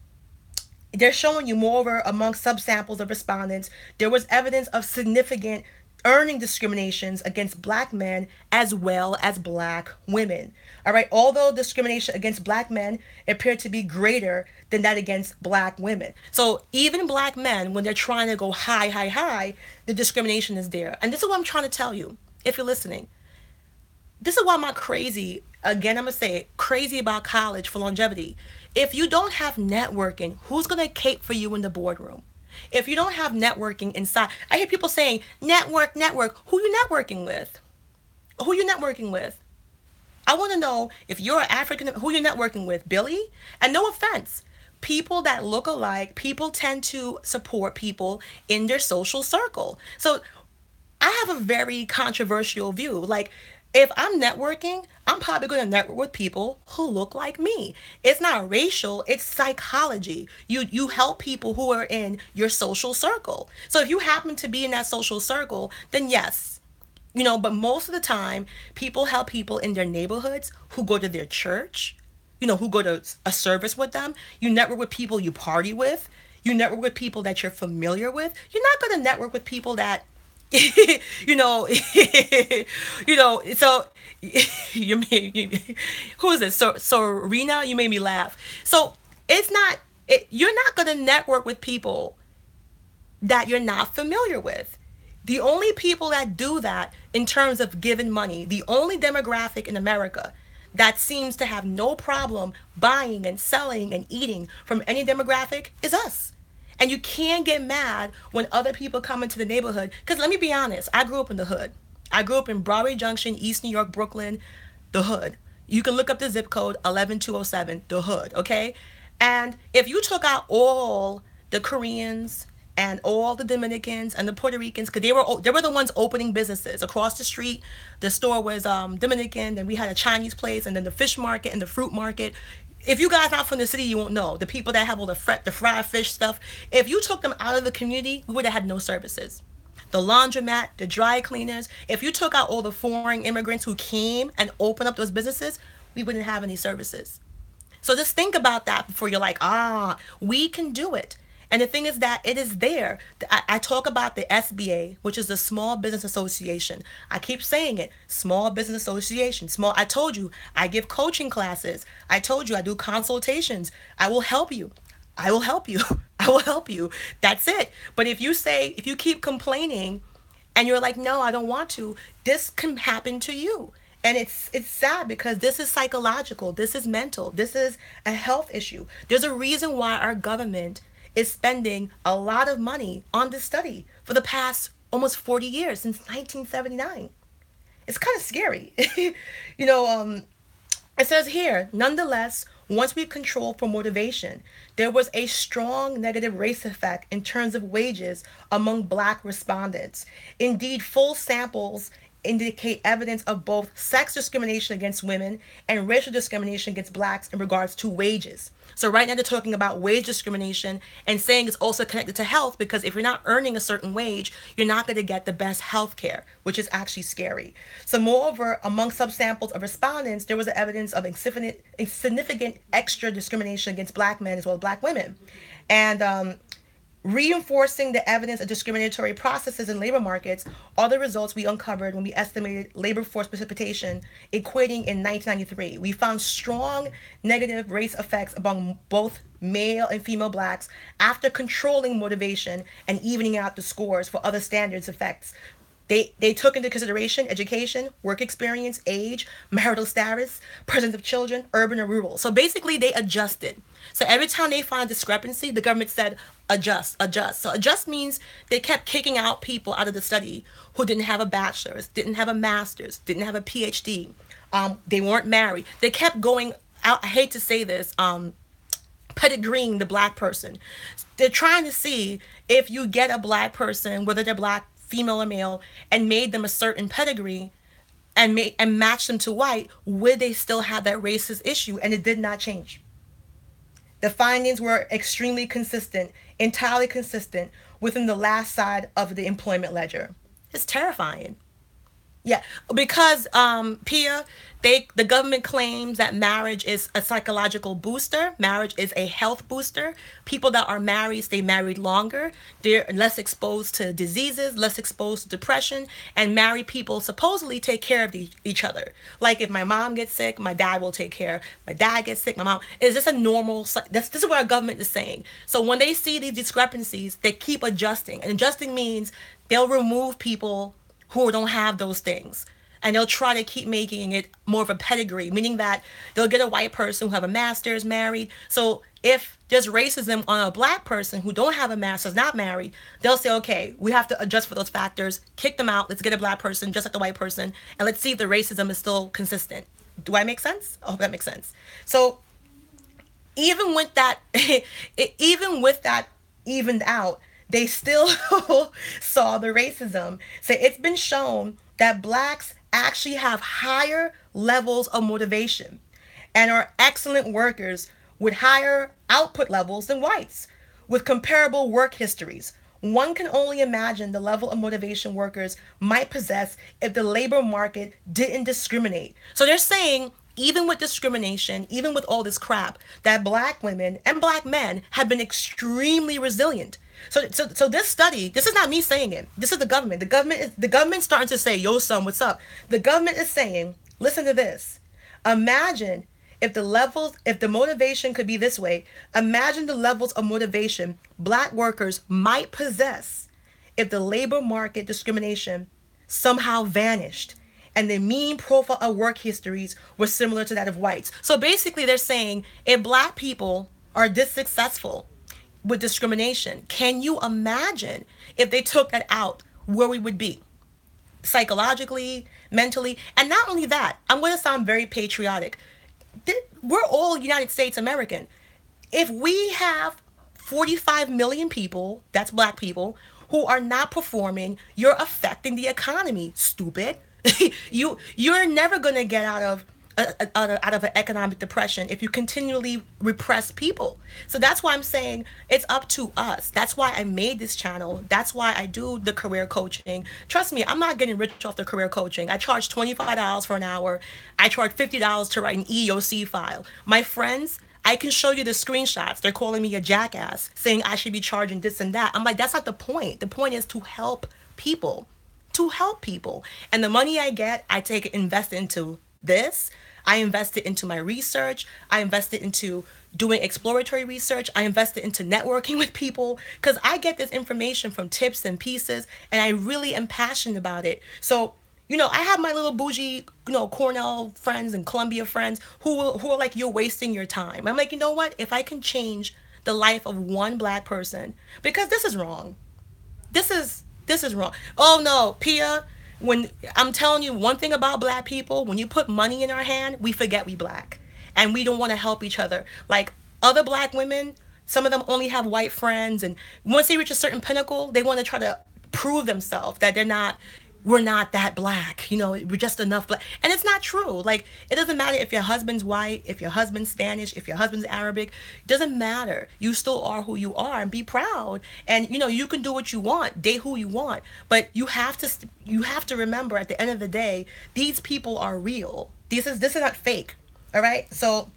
they're showing you, moreover, among subsamples of respondents, there was evidence of significant earning discriminations against black men as well as black women. All right, although discrimination against black men appeared to be greater than that against black women. So even black men, when they're trying to go high, the discrimination is there. And this is what I'm trying to tell you, if you're listening. This is why I'm not crazy. Again, I'm going to say it, crazy about college for longevity. If you don't have networking, who's going to cape for you in the boardroom? If you don't have networking inside, I hear people saying, network. Who you networking with? Who you networking with? I want to know, if you're African, who you're networking with, Billy? And no offense, people that look alike, people tend to support people in their social circle. So I have a very controversial view. Like, if I'm networking, I'm probably going to network with people who look like me. It's not racial, it's psychology. You help people who are in your social circle. So if you happen to be in that social circle, then yes. But most of the time, people help people in their neighborhoods who go to their church, who go to a service with them. You network with people you party with. You network with people that you're familiar with. You're not going to network with people that so who is it? So Rena, you made me laugh. So you're not going to network with people that you're not familiar with. The only people that do that in terms of giving money, the only demographic in America that seems to have no problem buying and selling and eating from any demographic is us. And you can't get mad when other people come into the neighborhood. Because let me be honest, I grew up in the hood. I grew up in Broadway Junction, East New York, Brooklyn, the hood. You can look up the zip code 11207, the hood, okay? And if you took out all the Koreans and all the Dominicans and the Puerto Ricans, because they were the ones opening businesses. Across the street, the store was Dominican, then we had a Chinese place, and then the fish market and the fruit market. If you guys not from the city, you won't know. The people that have all the fried fish stuff, if you took them out of the community, we would have had no services. the laundromat, the dry cleaners. If you took out all the foreign immigrants who came and opened up those businesses, we wouldn't have any services. So just think about that before you're like, we can do it. And the thing is that it is there. I talk about the SBA, which is the Small Business Association. I keep saying it, Small Business Association. Small. I told you, I give coaching classes. I told you, I do consultations. I will help you. I will help you. I will help you. That's it. But if you keep complaining and you're like, no, I don't want to, this can happen to you. And it's sad because this is psychological, this is mental, this is a health issue. There's a reason why our government is spending a lot of money on this study for the past almost 40 years, since 1979. It's kind of scary. you know, um, it says here, nonetheless, once we control for motivation, there was a strong negative race effect in terms of wages among black respondents. Indeed, full samples indicate evidence of both sex discrimination against women and racial discrimination against blacks in regards to wages. So right now they're talking about wage discrimination and saying it's also connected to health, because if you're not earning a certain wage, you're not going to get the best health care, which is actually scary. So moreover, among subsamples of respondents, there was evidence of significant extra discrimination against black men as well as black women. And reinforcing the evidence of discriminatory processes in labor markets are the results we uncovered when we estimated labor force participation equating in 1993. We found strong negative race effects among both male and female blacks after controlling motivation and evening out the scores for other standards effects. They took into consideration education, work experience, age, marital status, presence of children, urban or rural. So basically, they adjusted. So every time they found discrepancy, the government said, adjust, adjust. So adjust means they kept kicking out people out of the study who didn't have a bachelor's, didn't have a master's, didn't have a PhD. They weren't married. They kept going out. I hate to say this, pedigreeing the black person. They're trying to see if you get a black person, whether they're black, female or male, and made them a certain pedigree and matched them to white, would they still have that racist issue? And it did not change. The findings were extremely consistent, entirely consistent within the last side of the employment ledger. It's terrifying. Yeah, because Pia, the government claims that marriage is a psychological booster. Marriage is a health booster. People that are married stay married longer. They're less exposed to diseases, less exposed to depression, and married people supposedly take care of each other. Like if my mom gets sick, my dad will take care. My dad gets sick, my mom. Is this a normal? This is what our government is saying. So when they see these discrepancies, they keep adjusting, and adjusting means they'll remove people who don't have those things. And they'll try to keep making it more of a pedigree, meaning that they'll get a white person who have a master's, married. So if there's racism on a black person who don't have a master's, not married, they'll say, okay, we have to adjust for those factors, kick them out, let's get a black person just like the white person, and let's see if the racism is still consistent. Do I make sense? I hope that makes sense. So even with that, even with that evened out, they still saw the racism. So it's been shown that blacks actually have higher levels of motivation and are excellent workers with higher output levels than whites with comparable work histories. One can only imagine the level of motivation workers might possess if the labor market didn't discriminate. So they're saying, even with discrimination, even with all this crap, that black women and black men have been extremely resilient. So this study, this is not me saying it. This is the government. The government's starting to say, yo, son, what's up? The government is saying, listen to this. Imagine if the motivation could be this way. Imagine the levels of motivation black workers might possess if the labor market discrimination somehow vanished and the mean profile of work histories were similar to that of whites. So basically they're saying, if black people are this successful with discrimination, can you imagine if they took that out, where we would be psychologically, mentally? And not only that, I'm going to sound very patriotic. We're all United States American. If we have 45 million people, that's black people, who are not performing, you're affecting the economy, stupid. You're never going to get out of out of an economic depression if you continually repress people. So that's why I'm saying it's up to us. That's why I made this channel. That's why I do the career coaching. Trust me, I'm not getting rich off the career coaching. I charge $25 for an hour. I charge $50 to write an EOC file. My friends, I can show you the screenshots. They're calling me a jackass, saying I should be charging this and that. I'm like, that's not the point. The point is to help people, to help people. And the money I get, I take it, invest it into this. I invest it into my research. I invest it into doing exploratory research. I invest it into networking with people because I get this information from tips and pieces, and I really am passionate about it. So I have my little bougie, Cornell friends and Columbia friends who are like, you're wasting your time. I'm like, you know what? If I can change the life of one black person, because this is wrong. This is wrong. Oh no, Pia, when I'm telling you one thing about black people, when you put money in our hand, we forget we black. And we don't want to help each other. Like other black women, some of them only have white friends, and once they reach a certain pinnacle, they want to try to prove themselves that we're not that black, we're just enough black. And it's not true. Like, it doesn't matter if your husband's white, if your husband's Spanish, if your husband's Arabic. It doesn't matter. You still are who you are, and be proud. And you can do what you want, date who you want, but you have to remember at the end of the day, these people are real. This is not fake. All right? So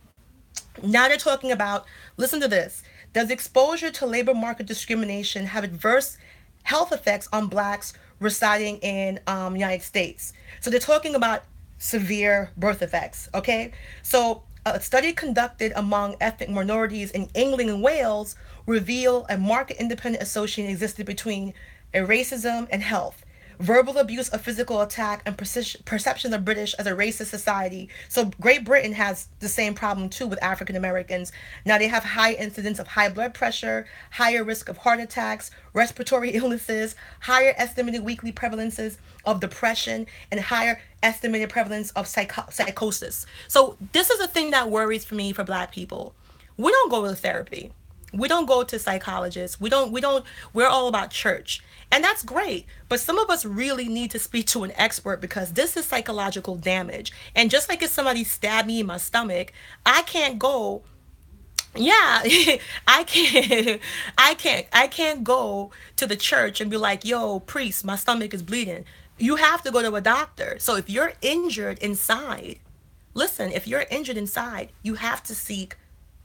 now they're talking about, listen to this. Does exposure to labor market discrimination have adverse health effects on blacks residing in United States? So they're talking about severe birth effects, okay? So a study conducted among ethnic minorities in England and Wales revealed a marked independent association existed between a racism and health, verbal abuse of physical attack, and perception of British as a racist society. So Great Britain has the same problem too with African Americans. Now they have high incidence of high blood pressure, higher risk of heart attacks, respiratory illnesses, higher estimated weekly prevalences of depression, and higher estimated prevalence of psychosis. So this is a thing that worries for me for black people. We don't go to therapy. We don't go to psychologists. We're all about church. And that's great. But some of us really need to speak to an expert because this is psychological damage. And just like if somebody stabbed me in my stomach, I can't go, yeah, I can't go to the church and be like, yo, priest, my stomach is bleeding. You have to go to a doctor. So if you're injured inside, listen, if you're injured inside, you have to seek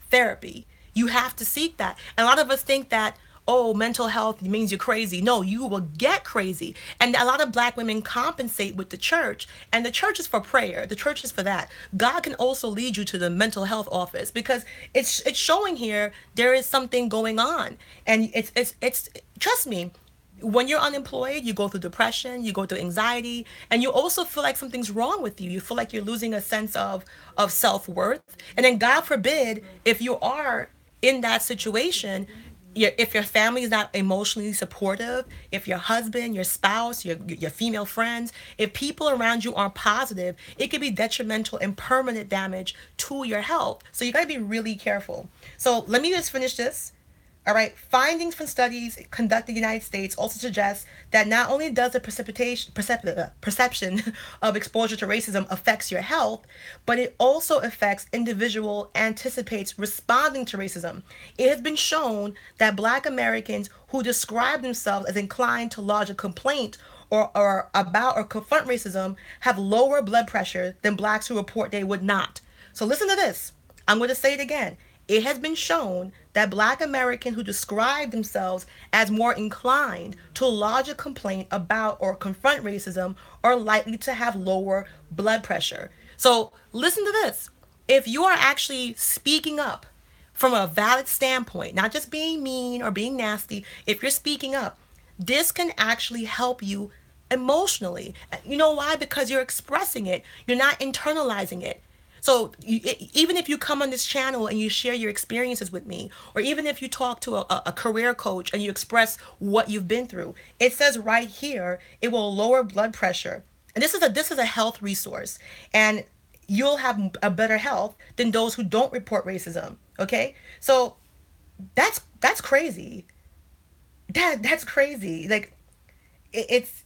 therapy. You have to seek that. And a lot of us think that, oh, mental health means you're crazy. No, you will get crazy. And a lot of black women compensate with the church. And the church is for prayer. The church is for that. God can also lead you to the mental health office because it's showing here there is something going on. And it's trust me, when you're unemployed, you go through depression, you go through anxiety, and you also feel like something's wrong with you. You feel like you're losing a sense of self-worth. And then God forbid, if you are in that situation, if your family is not emotionally supportive, if your husband, your spouse, your female friends, if people around you aren't positive, it could be detrimental and permanent damage to your health. So you got to be really careful. So let me just finish this. All right, findings from studies conducted in the United States also suggest that not only does the perception of exposure to racism affects your health, but it also affects individual anticipates responding to racism. It has been shown that Black Americans who describe themselves as inclined to lodge a complaint or about or confront racism have lower blood pressure than Blacks who report they would not. So listen to this. I'm going to say it again. It has been shown that Black Americans who describe themselves as more inclined to lodge a complaint about or confront racism are likely to have lower blood pressure. So listen to this. If you are actually speaking up from a valid standpoint, not just being mean or being nasty, if you're speaking up, this can actually help you emotionally. You know why? Because you're expressing it. You're not internalizing it. So even if you come on this channel and you share your experiences with me, or even if you talk to a career coach and you express what you've been through, it says right here it will lower blood pressure. And this is a health resource, and you'll have a better health than those who don't report racism. Okay, so that's crazy. That's crazy. Like it's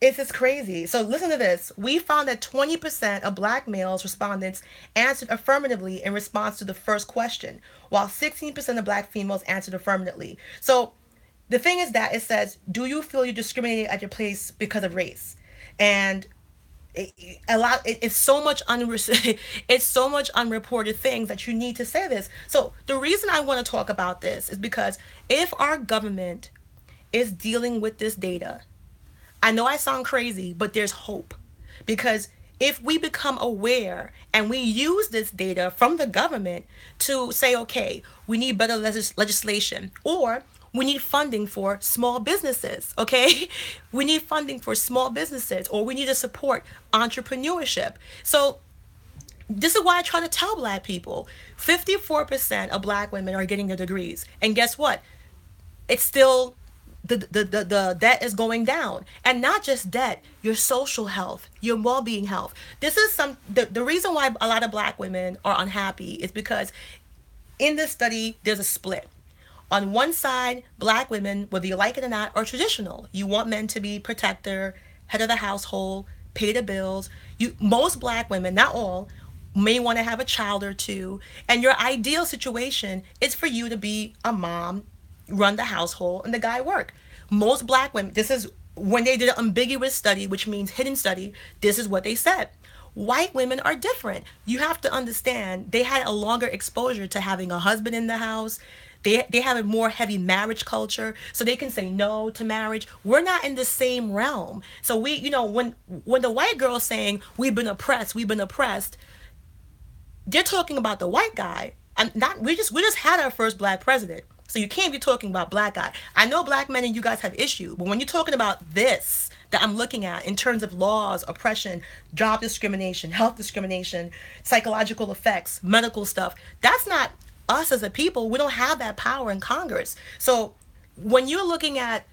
It's just crazy. So listen to this. We found that 20% of black males respondents answered affirmatively in response to the first question, while 16% of black females answered affirmatively. So the thing is that it says, do you feel you're discriminated at your place because of race? And it's so much it's so much unreported things that you need to say this. So the reason I want to talk about this is because if our government is dealing with this data, I know I sound crazy, but there's hope. Because if we become aware and we use this data from the government to say, okay, we need better legislation, or we need funding for small businesses, okay? We need funding for small businesses, or we need to support entrepreneurship. So this is why I try to tell black people 54% of black women are getting their degrees. And guess what? It's still the debt is going down, and not just debt, your social health, your well-being health. This is the reason why a lot of black women are unhappy is because in this study there's a split. On one side, black women, whether you like it or not, are traditional. You want men to be protector, head of the household, pay the bills. Most black women, not all, may want to have a child or two, and your ideal situation is for you to be a mom, run the household, and the guy work. Most black women, this is when they did an ambiguous study, which means hidden study, this is what they said. White women are different. You have to understand they had a longer exposure to having a husband in the house. They have a more heavy marriage culture, so they can say no to marriage. We're not in the same realm. So when the white girl's saying we've been oppressed, they're talking about the white guy. I'm not. We just had our first black president, so you can't be talking about black guy. I know black men and you guys have issue, but when you're talking about this that I'm looking at in terms of laws, oppression, job discrimination, health discrimination, psychological effects, medical stuff, that's not us as a people. We don't have that power in Congress. So when you're looking at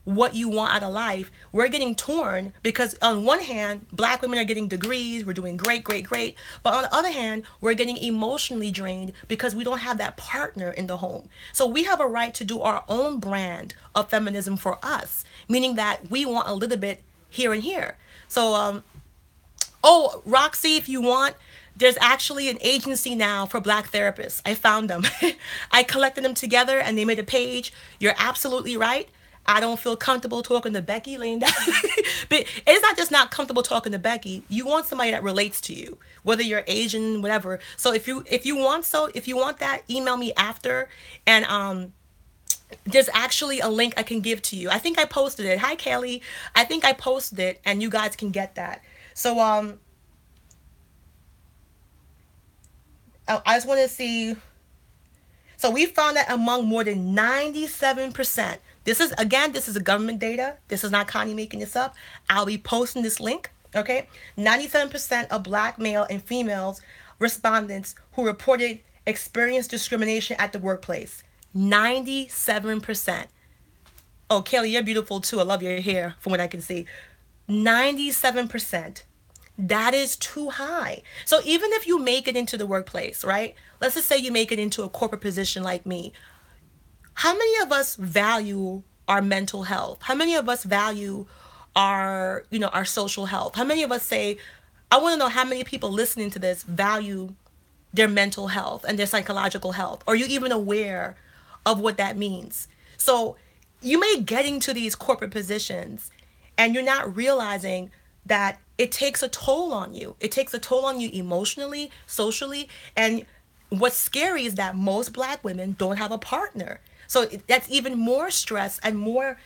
what you want out of life, we're getting torn because on one hand, black women are getting degrees, we're doing great, great, great. But on the other hand, we're getting emotionally drained because we don't have that partner in the home. So we have a right to do our own brand of feminism for us, meaning that we want a little bit here and here. So oh, Roxy, if you want, there's actually an agency now for black therapists. I found them. I collected them together and they made a page. You're absolutely right. I don't feel comfortable talking to Becky laying down. But it's not just not comfortable talking to Becky. You want somebody that relates to you, whether you're Asian, whatever. So if you want that, email me after, and there's actually a link I can give to you. I think I posted it. Hi, Kelly. I think I posted it, and you guys can get that. So I just want to see. So we found that among more than 97%, this is a government data. This is not Connie making this up. I'll be posting this link, okay? 97% of black male and females respondents who reported experienced discrimination at the workplace. 97%. Oh, Kelly, you're beautiful too. I love your hair from what I can see. 97%. That is too high. So even if you make it into the workplace, right? Let's just say you make it into a corporate position like me. How many of us value our mental health? How many of us value our social health? How many of us say, I want to know how many people listening to this value their mental health and their psychological health? Are you even aware of what that means? So you may get into these corporate positions and you're not realizing that it takes a toll on you. It takes a toll on you emotionally, socially, and what's scary is that most black women don't have a partner. So that's even more stress and more,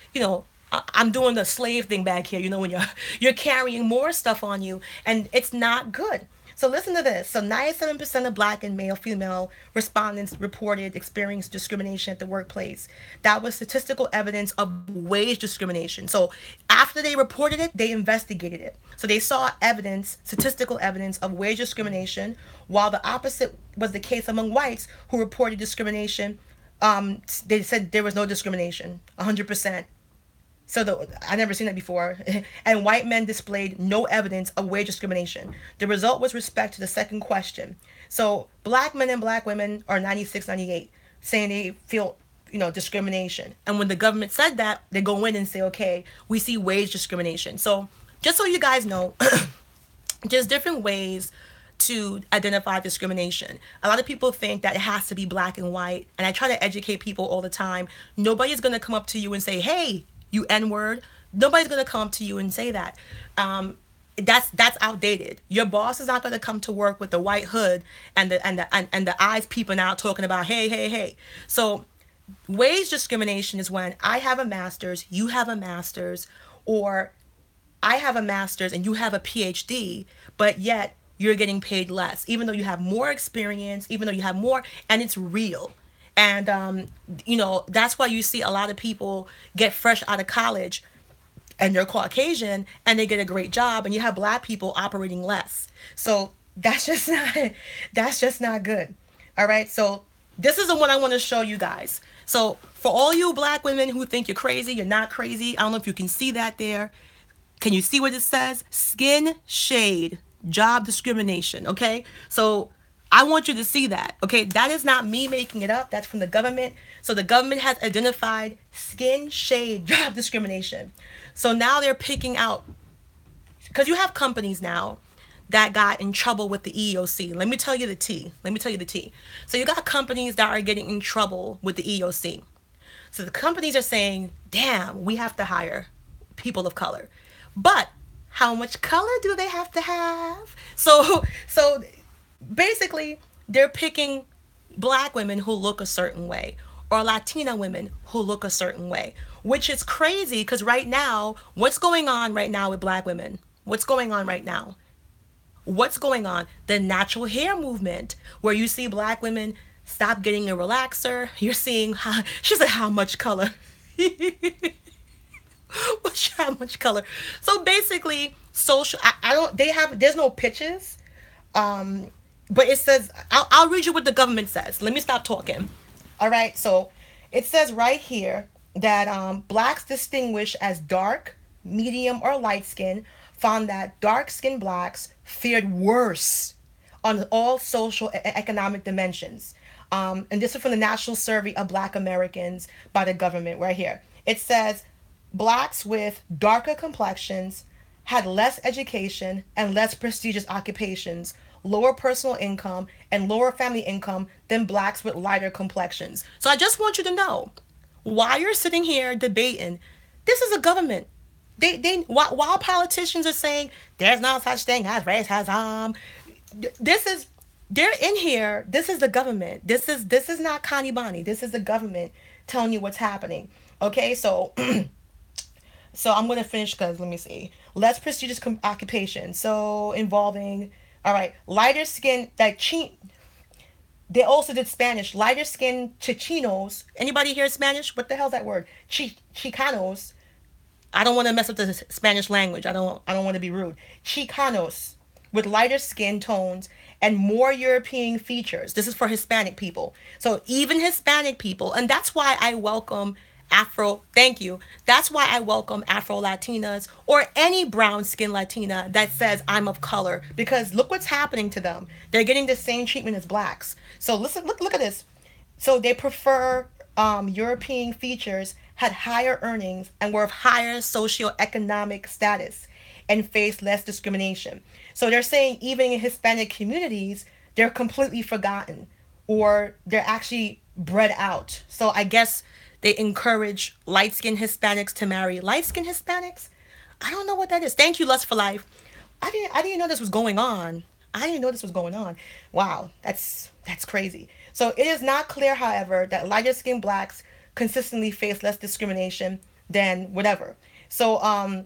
I'm doing the slave thing back here, when you're carrying more stuff on you, and it's not good. So listen to this. So 97% of black and male female respondents reported experienced discrimination at the workplace. That was statistical evidence of wage discrimination. So after they reported it, they investigated it. So they saw evidence, statistical evidence of wage discrimination, while the opposite was the case among whites who reported discrimination. They said there was no discrimination, 100%. So I never seen that before. And white men displayed no evidence of wage discrimination. The result was respect to the second question. So black men and black women are 96, 98, saying they feel discrimination. And when the government said that, they go in and say, okay, we see wage discrimination. So just so you guys know, there's different ways to identify discrimination. A lot of people think that it has to be black and white, and I try to educate people all the time. Nobody's going to come up to you and say, "Hey, you N-word." Nobody's going to come up to you and say that. That's outdated. Your boss is not going to come to work with the white hood and the eyes peeping out talking about, "Hey, hey, hey." So wage discrimination is when I have a master's, you have a master's, or I have a master's and you have a PhD, but yet you're getting paid less, even though you have more experience, even though you have more, and it's real. And, that's why you see a lot of people get fresh out of college and they're Caucasian and they get a great job, and you have black people operating less. So that's just not good. All right. So this is the one I want to show you guys. So for all you black women who think you're crazy, you're not crazy. I don't know if you can see that there. Can you see what it says? Skin shade, job discrimination. Okay. So I want you to see that. Okay. That is not me making it up. That's from the government. So the government has identified skin shade, job discrimination. So now they're picking out, because you have companies now that got in trouble with the EEOC. Let me tell you the tea. Let me tell you the tea. So you got companies that are getting in trouble with the EEOC. So the companies are saying, damn, we have to hire people of color. But how much color do they have to have? So basically they're picking black women who look a certain way, or Latina women who look a certain way, which is crazy because right now, what's going on right now with black women? What's going on right now? What's going on? The natural hair movement, where you see black women stop getting a relaxer. You're seeing she said how much color? How much color? So basically, social. I don't. They have. There's no pitches. But it says. I'll read you what the government says. Let me stop talking. All right. So it says right here that blacks distinguished as dark, medium, or light skin found that dark skinned blacks fared worse on all social and economic dimensions. And this is from the National Survey of Black Americans by the government right here. It says blacks with darker complexions had less education and less prestigious occupations, lower personal income, and lower family income than blacks with lighter complexions. So I just want you to know, while you're sitting here debating, this is a government. While politicians are saying there's no such thing as racism, this is they're in here. This is the government. This is not Connie Bonnie. This is the government telling you what's happening. Okay, so so I'm gonna finish because let me see. Less prestigious occupation. So involving, all right, lighter skin they also did Spanish. Lighter skin Chichinos. Anybody hear Spanish? What the hell's that word? Chicanos. I don't want to mess up the Spanish language. I don't want to be rude. Chicanos with lighter skin tones and more European features. This is for Hispanic people. So even Hispanic people, and that's why I welcome thank you. That's why I welcome Afro Latinas or any brown skin Latina that says I'm of color, because look what's happening to them. They're getting the same treatment as blacks. So listen, look at this. So they prefer European features, had higher earnings, and were of higher socioeconomic status and faced less discrimination. So they're saying even in Hispanic communities, they're completely forgotten or they're actually bred out. So I guess they encourage light-skinned Hispanics to marry light-skinned Hispanics. I don't know what that is. Thank you, Lust for Life. I didn't know this was going on. I didn't know this was going on. Wow, that's crazy. So it is not clear, however, that lighter skinned blacks consistently face less discrimination than whatever. So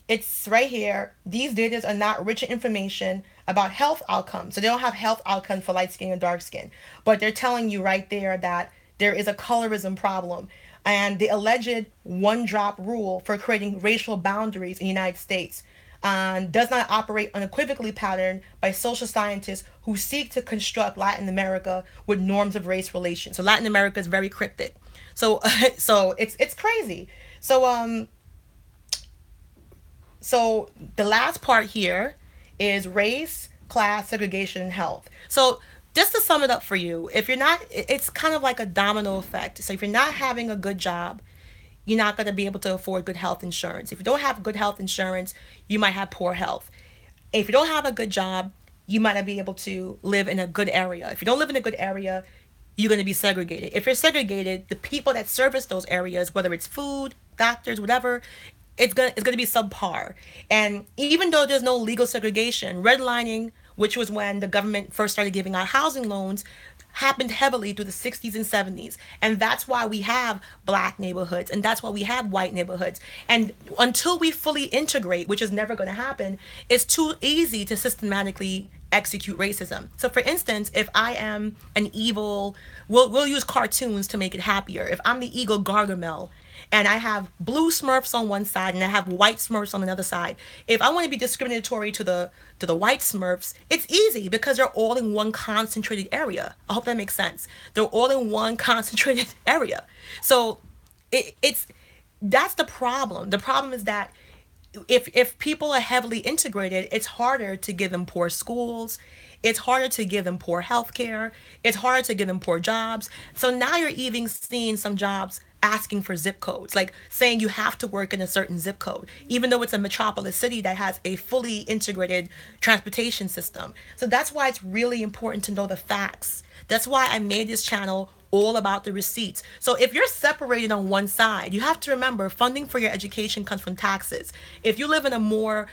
it's right here. These data are not rich in information about health outcomes. So they don't have health outcomes for light skin and dark skin. But they're telling you right there that there is a colorism problem. And the alleged one-drop rule for creating racial boundaries in the United States does not operate unequivocally patterned by social scientists who seek to construct Latin America with norms of race relations. So Latin America is very cryptic. So so it's crazy. So the last part here is race, class, segregation, and health. So just to sum it up for you, if you're not, it's kind of like a domino effect. So if you're not having a good job, you're not going to be able to afford good health insurance. If you don't have good health insurance, you might have poor health. If you don't have a good job, you might not be able to live in a good area. If you don't live in a good area, you're going to be segregated. If you're segregated, the people that service those areas, whether it's food, doctors, whatever, it's gonna be subpar. And even though there's no legal segregation, redlining, which was when the government first started giving out housing loans, happened heavily through the 60s and 70s. And that's why we have black neighborhoods and that's why we have white neighborhoods. And until we fully integrate, which is never going to happen, it's too easy to systematically execute racism. So for instance, if I am an evil, we'll use cartoons to make it happier. If I'm the eagle Gargamel and I have blue Smurfs on one side and I have white Smurfs on another side. If I want to be discriminatory to the white Smurfs, it's easy because they're all in one concentrated area. I hope that makes sense. They're all in one concentrated area. So it's that's the problem. The problem is that if people are heavily integrated, it's harder to give them poor schools. It's harder to give them poor health care. It's harder to give them poor jobs. So now you're even seeing some jobs asking for zip codes, like saying you have to work in a certain zip code, even though it's a metropolis city that has a fully integrated transportation system. So that's why it's really important to know the facts. That's why I made this channel all about the receipts. So if you're separated on one side, you have to remember funding for your education comes from taxes. If you live in a more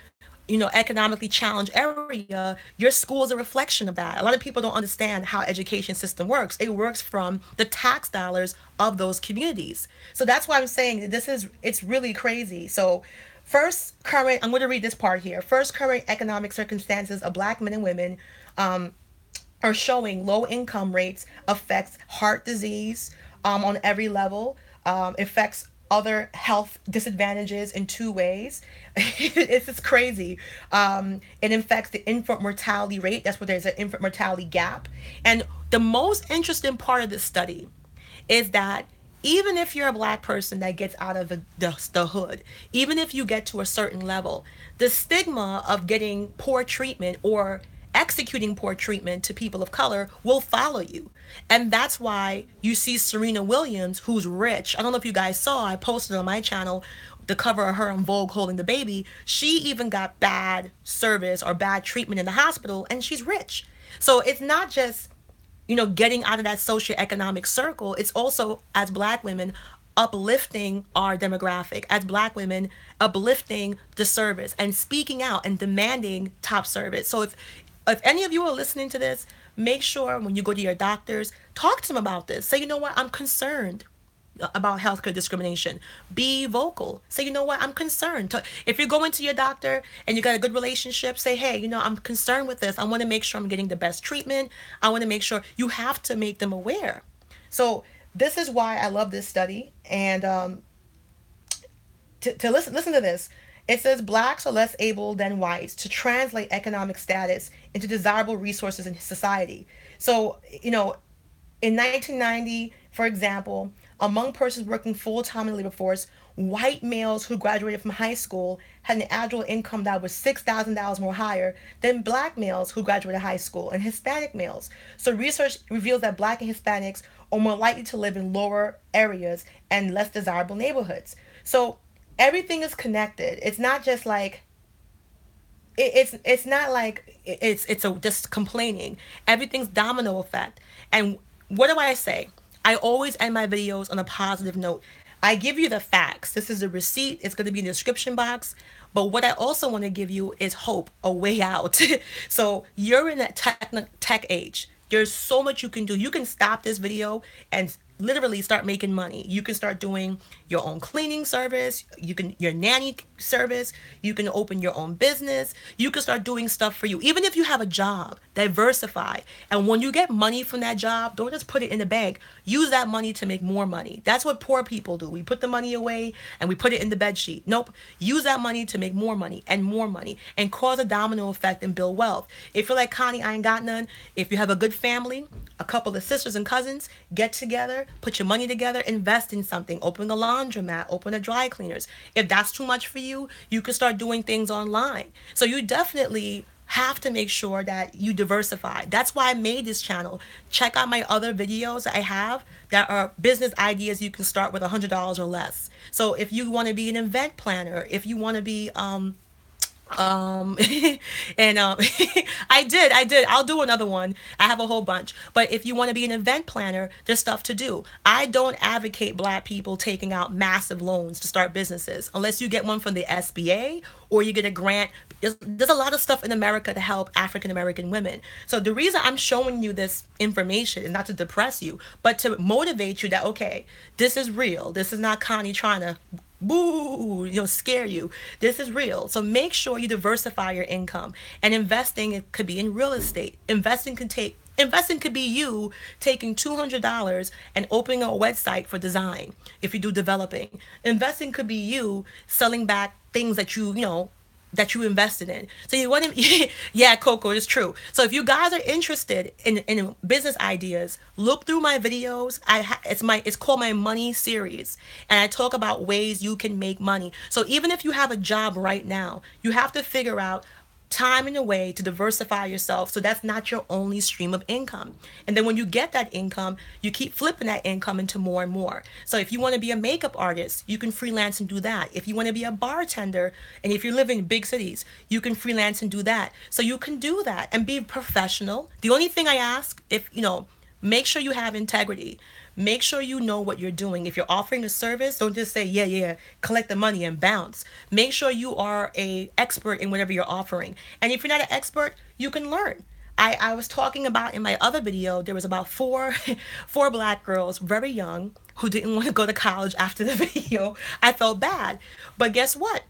economically challenged area, your school is a reflection of that. A lot of people don't understand how education system works. It works from the tax dollars of those communities. So that's why I'm saying it's really crazy. So first current, I'm going to read this part here. First current economic circumstances of black men and women are showing low income rates affects heart disease on every level, affects other health disadvantages in two ways. It's just crazy. It affects the infant mortality rate. That's where there's an infant mortality gap. And the most interesting part of this study is that even if you're a black person that gets out of the hood, even if you get to a certain level, the stigma of getting poor treatment or executing poor treatment to people of color will follow you. And that's why you see Serena Williams, who's rich. I don't know if you guys saw, I posted on my channel the cover of her in Vogue holding the baby. She even got bad service or bad treatment in the hospital, and she's rich. So it's not just getting out of that socioeconomic circle, it's also, as black women, uplifting our demographic, as black women, uplifting the service and speaking out and demanding top service. So if any of you are listening to this, make sure when you go to your doctors, talk to them about this. Say, you know what, I'm concerned about healthcare discrimination. Be vocal. Say, you know what, I'm concerned. If you're going to your doctor and you got a good relationship, say, hey, I'm concerned with this. I want to make sure I'm getting the best treatment. I want to make sure. You have to make them aware. So this is why I love this study. And to listen to this. It says blacks are less able than whites to translate economic status into desirable resources in society. So, in 1990, for example, among persons working full time in the labor force, white males who graduated from high school had an annual income that was $6,000 more higher than black males who graduated high school and Hispanic males. So research reveals that black and Hispanics are more likely to live in lower areas and less desirable neighborhoods. So everything is connected. It's not just like it's not like it's a just complaining. Everything's domino effect. And what do I say? I always end my videos on a positive note. I give you the facts. This is a receipt. It's going to be in the description box. But what I also want to give you is hope, a way out. So you're in that tech age. There's so much you can do. You can stop this video and literally start making money. You can start doing your own cleaning service, your nanny service, you can open your own business, you can start doing stuff for you. Even if you have a job, diversify. And when you get money from that job, don't just put it in the bank. Use that money to make more money. That's what poor people do. We put the money away and we put it in the bed sheet. Nope. Use that money to make more money and cause a domino effect and build wealth. If you're like, Connie, I ain't got none, if you have a good family, a couple of sisters and cousins, get together, put your money together, invest in something, open a laundromat, open a dry cleaners. If that's too much for you, you can start doing things online. So you definitely have to make sure that you diversify. That's why I made this channel. Check out my other videos I have that are business ideas you can start with $100 or less. So if you want to be an event planner, if you want to be um and I did I'll do another one. I have a whole bunch. But if you want to be an event planner, there's stuff to do. I don't advocate black people taking out massive loans to start businesses unless you get one from the SBA or you get a grant. There's a lot of stuff in America to help African American women. So the reason I'm showing you this information is not to depress you, but to motivate you that, okay, this is real. This is not Connie trying to boo, scare you. This is real. So make sure you diversify your income. And investing, it could be in real estate. Investing could be you taking $200 and opening a website for design if you do developing. Investing could be you selling back things that you invested in. So you want to, yeah, Coco, it's true. So if you guys are interested in business ideas, look through my videos. It's called my money series, and I talk about ways you can make money. So even if you have a job right now, you have to figure out time and a way to diversify yourself so that's not your only stream of income. And then when you get that income, you keep flipping that income into more and more. So if you want to be a makeup artist, you can freelance and do that. If you want to be a bartender, and if you live in big cities, you can freelance and do that. So you can do that and be professional. The only thing I ask, if make sure you have integrity. Make sure you know what you're doing. If you're offering a service, don't just say, yeah, yeah, collect the money and bounce. Make sure you are a expert in whatever you're offering. And if you're not an expert, you can learn. I was talking about in my other video, there was about four black girls, very young, who didn't want to go to college after the video. I felt bad. But guess what?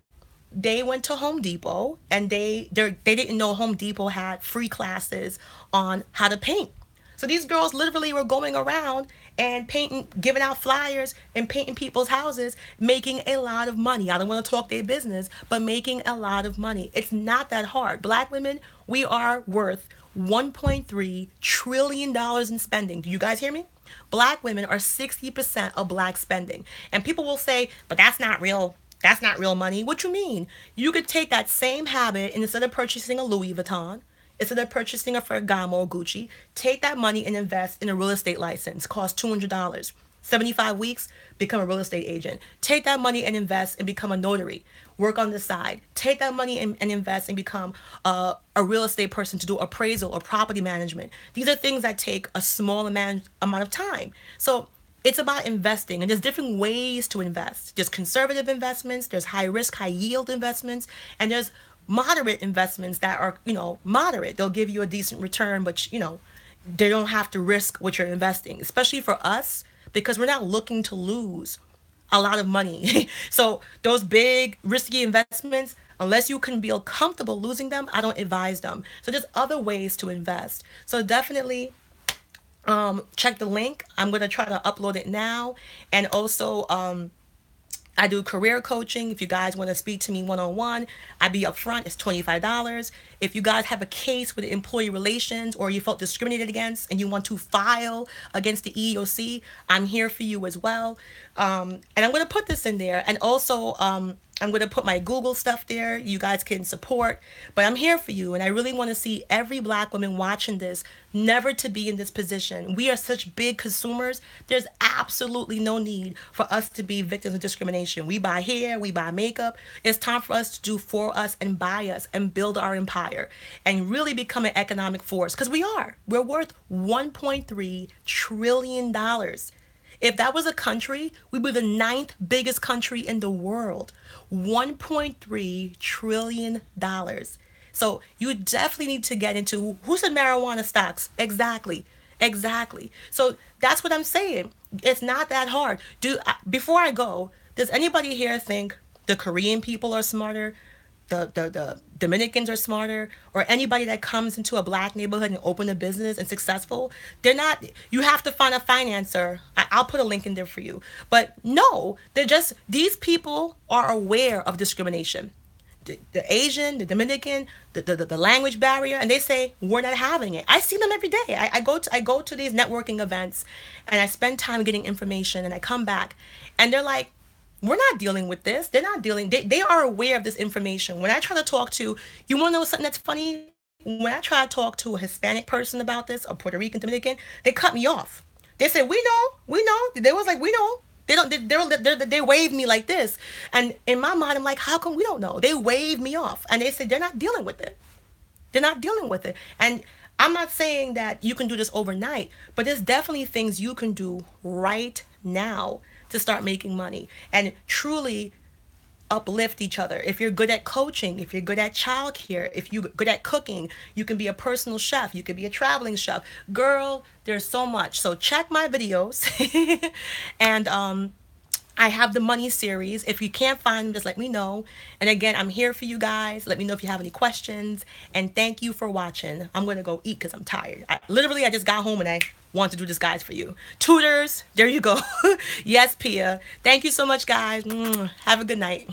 They went to Home Depot, and they didn't know Home Depot had free classes on how to paint. So these girls literally were going around and painting, giving out flyers and painting people's houses, making a lot of money. I don't want to talk their business, but making a lot of money. It's not that hard. Black women, we are worth $1.3 trillion in spending. Do you guys hear me? Black women are 60% of black spending. And people will say, but that's not real. That's not real money. What you mean? You could take that same habit, and instead of purchasing a Louis Vuitton, instead of purchasing a Ferragamo or Gucci, take that money and invest in a real estate license. Cost $200. 75 weeks, become a real estate agent. Take that money and invest and become a notary. Work on the side. Take that money and invest and become a real estate person to do appraisal or property management. These are things that take a small amount of time. So it's about investing, and there's different ways to invest. There's conservative investments, there's high risk, high yield investments, and there's moderate investments that are, moderate. They'll give you a decent return, but, they don't have to risk what you're investing, especially for us, because we're not looking to lose a lot of money. So those big risky investments, unless you can feel comfortable losing them, I don't advise them. So there's other ways to invest. So definitely check the link. I'm going to try to upload it now. And also, I do career coaching. If you guys want to speak to me one-on-one, I be upfront. It's $25. If you guys have a case with employee relations or you felt discriminated against and you want to file against the EEOC, I'm here for you as well. And I'm going to put this in there. And also, I'm going to put my Google stuff there. You guys can support, but I'm here for you. And I really want to see every black woman watching this never to be in this position. We are such big consumers. There's absolutely no need for us to be victims of discrimination. We buy hair, we buy makeup. It's time for us to do for us and buy us and build our empire and really become an economic force, because we are. We're worth $1.3 trillion. If that was a country, we'd be the ninth biggest country in the world. $1.3 trillion. So you definitely need to get into who said marijuana stocks. Exactly. Exactly. So that's what I'm saying. It's not that hard. Before I go, does anybody here think the Korean people are smarter? The Dominicans are smarter, or anybody that comes into a black neighborhood and open a business and successful? They're not. You have to find a financer. I'll put a link in there for you. But no, these people are aware of discrimination. The Asian, the Dominican, the language barrier, and they say we're not having it. I see them every day. I go to these networking events, and I spend time getting information, and I come back, and they're like, we're not dealing with this. They're not dealing. They are aware of this information. When I try to talk to, you want to know something that's funny? when I try to talk to a Hispanic person about this, or Puerto Rican, Dominican, they cut me off. They said, we know. They was like, we know. They don't. They waved me like this, and in my mind, I'm like, how come we don't know? They waved me off, and they said they're not dealing with it. They're not dealing with it. And I'm not saying that you can do this overnight, but there's definitely things you can do right now to start making money and truly uplift each other. If you're good at coaching, if you're good at childcare, if you're good at cooking, you can be a personal chef, you could be a traveling chef. Girl, there's so much. So check my videos. And I have the money series. If you can't find them, just let me know. And again, I'm here for you guys. Let me know if you have any questions. And thank you for watching. I'm going to go eat because I'm tired. I just got home and I want to do this, guys, for you. Tutors, there you go. Yes, Pia. Thank you so much, guys. Have a good night.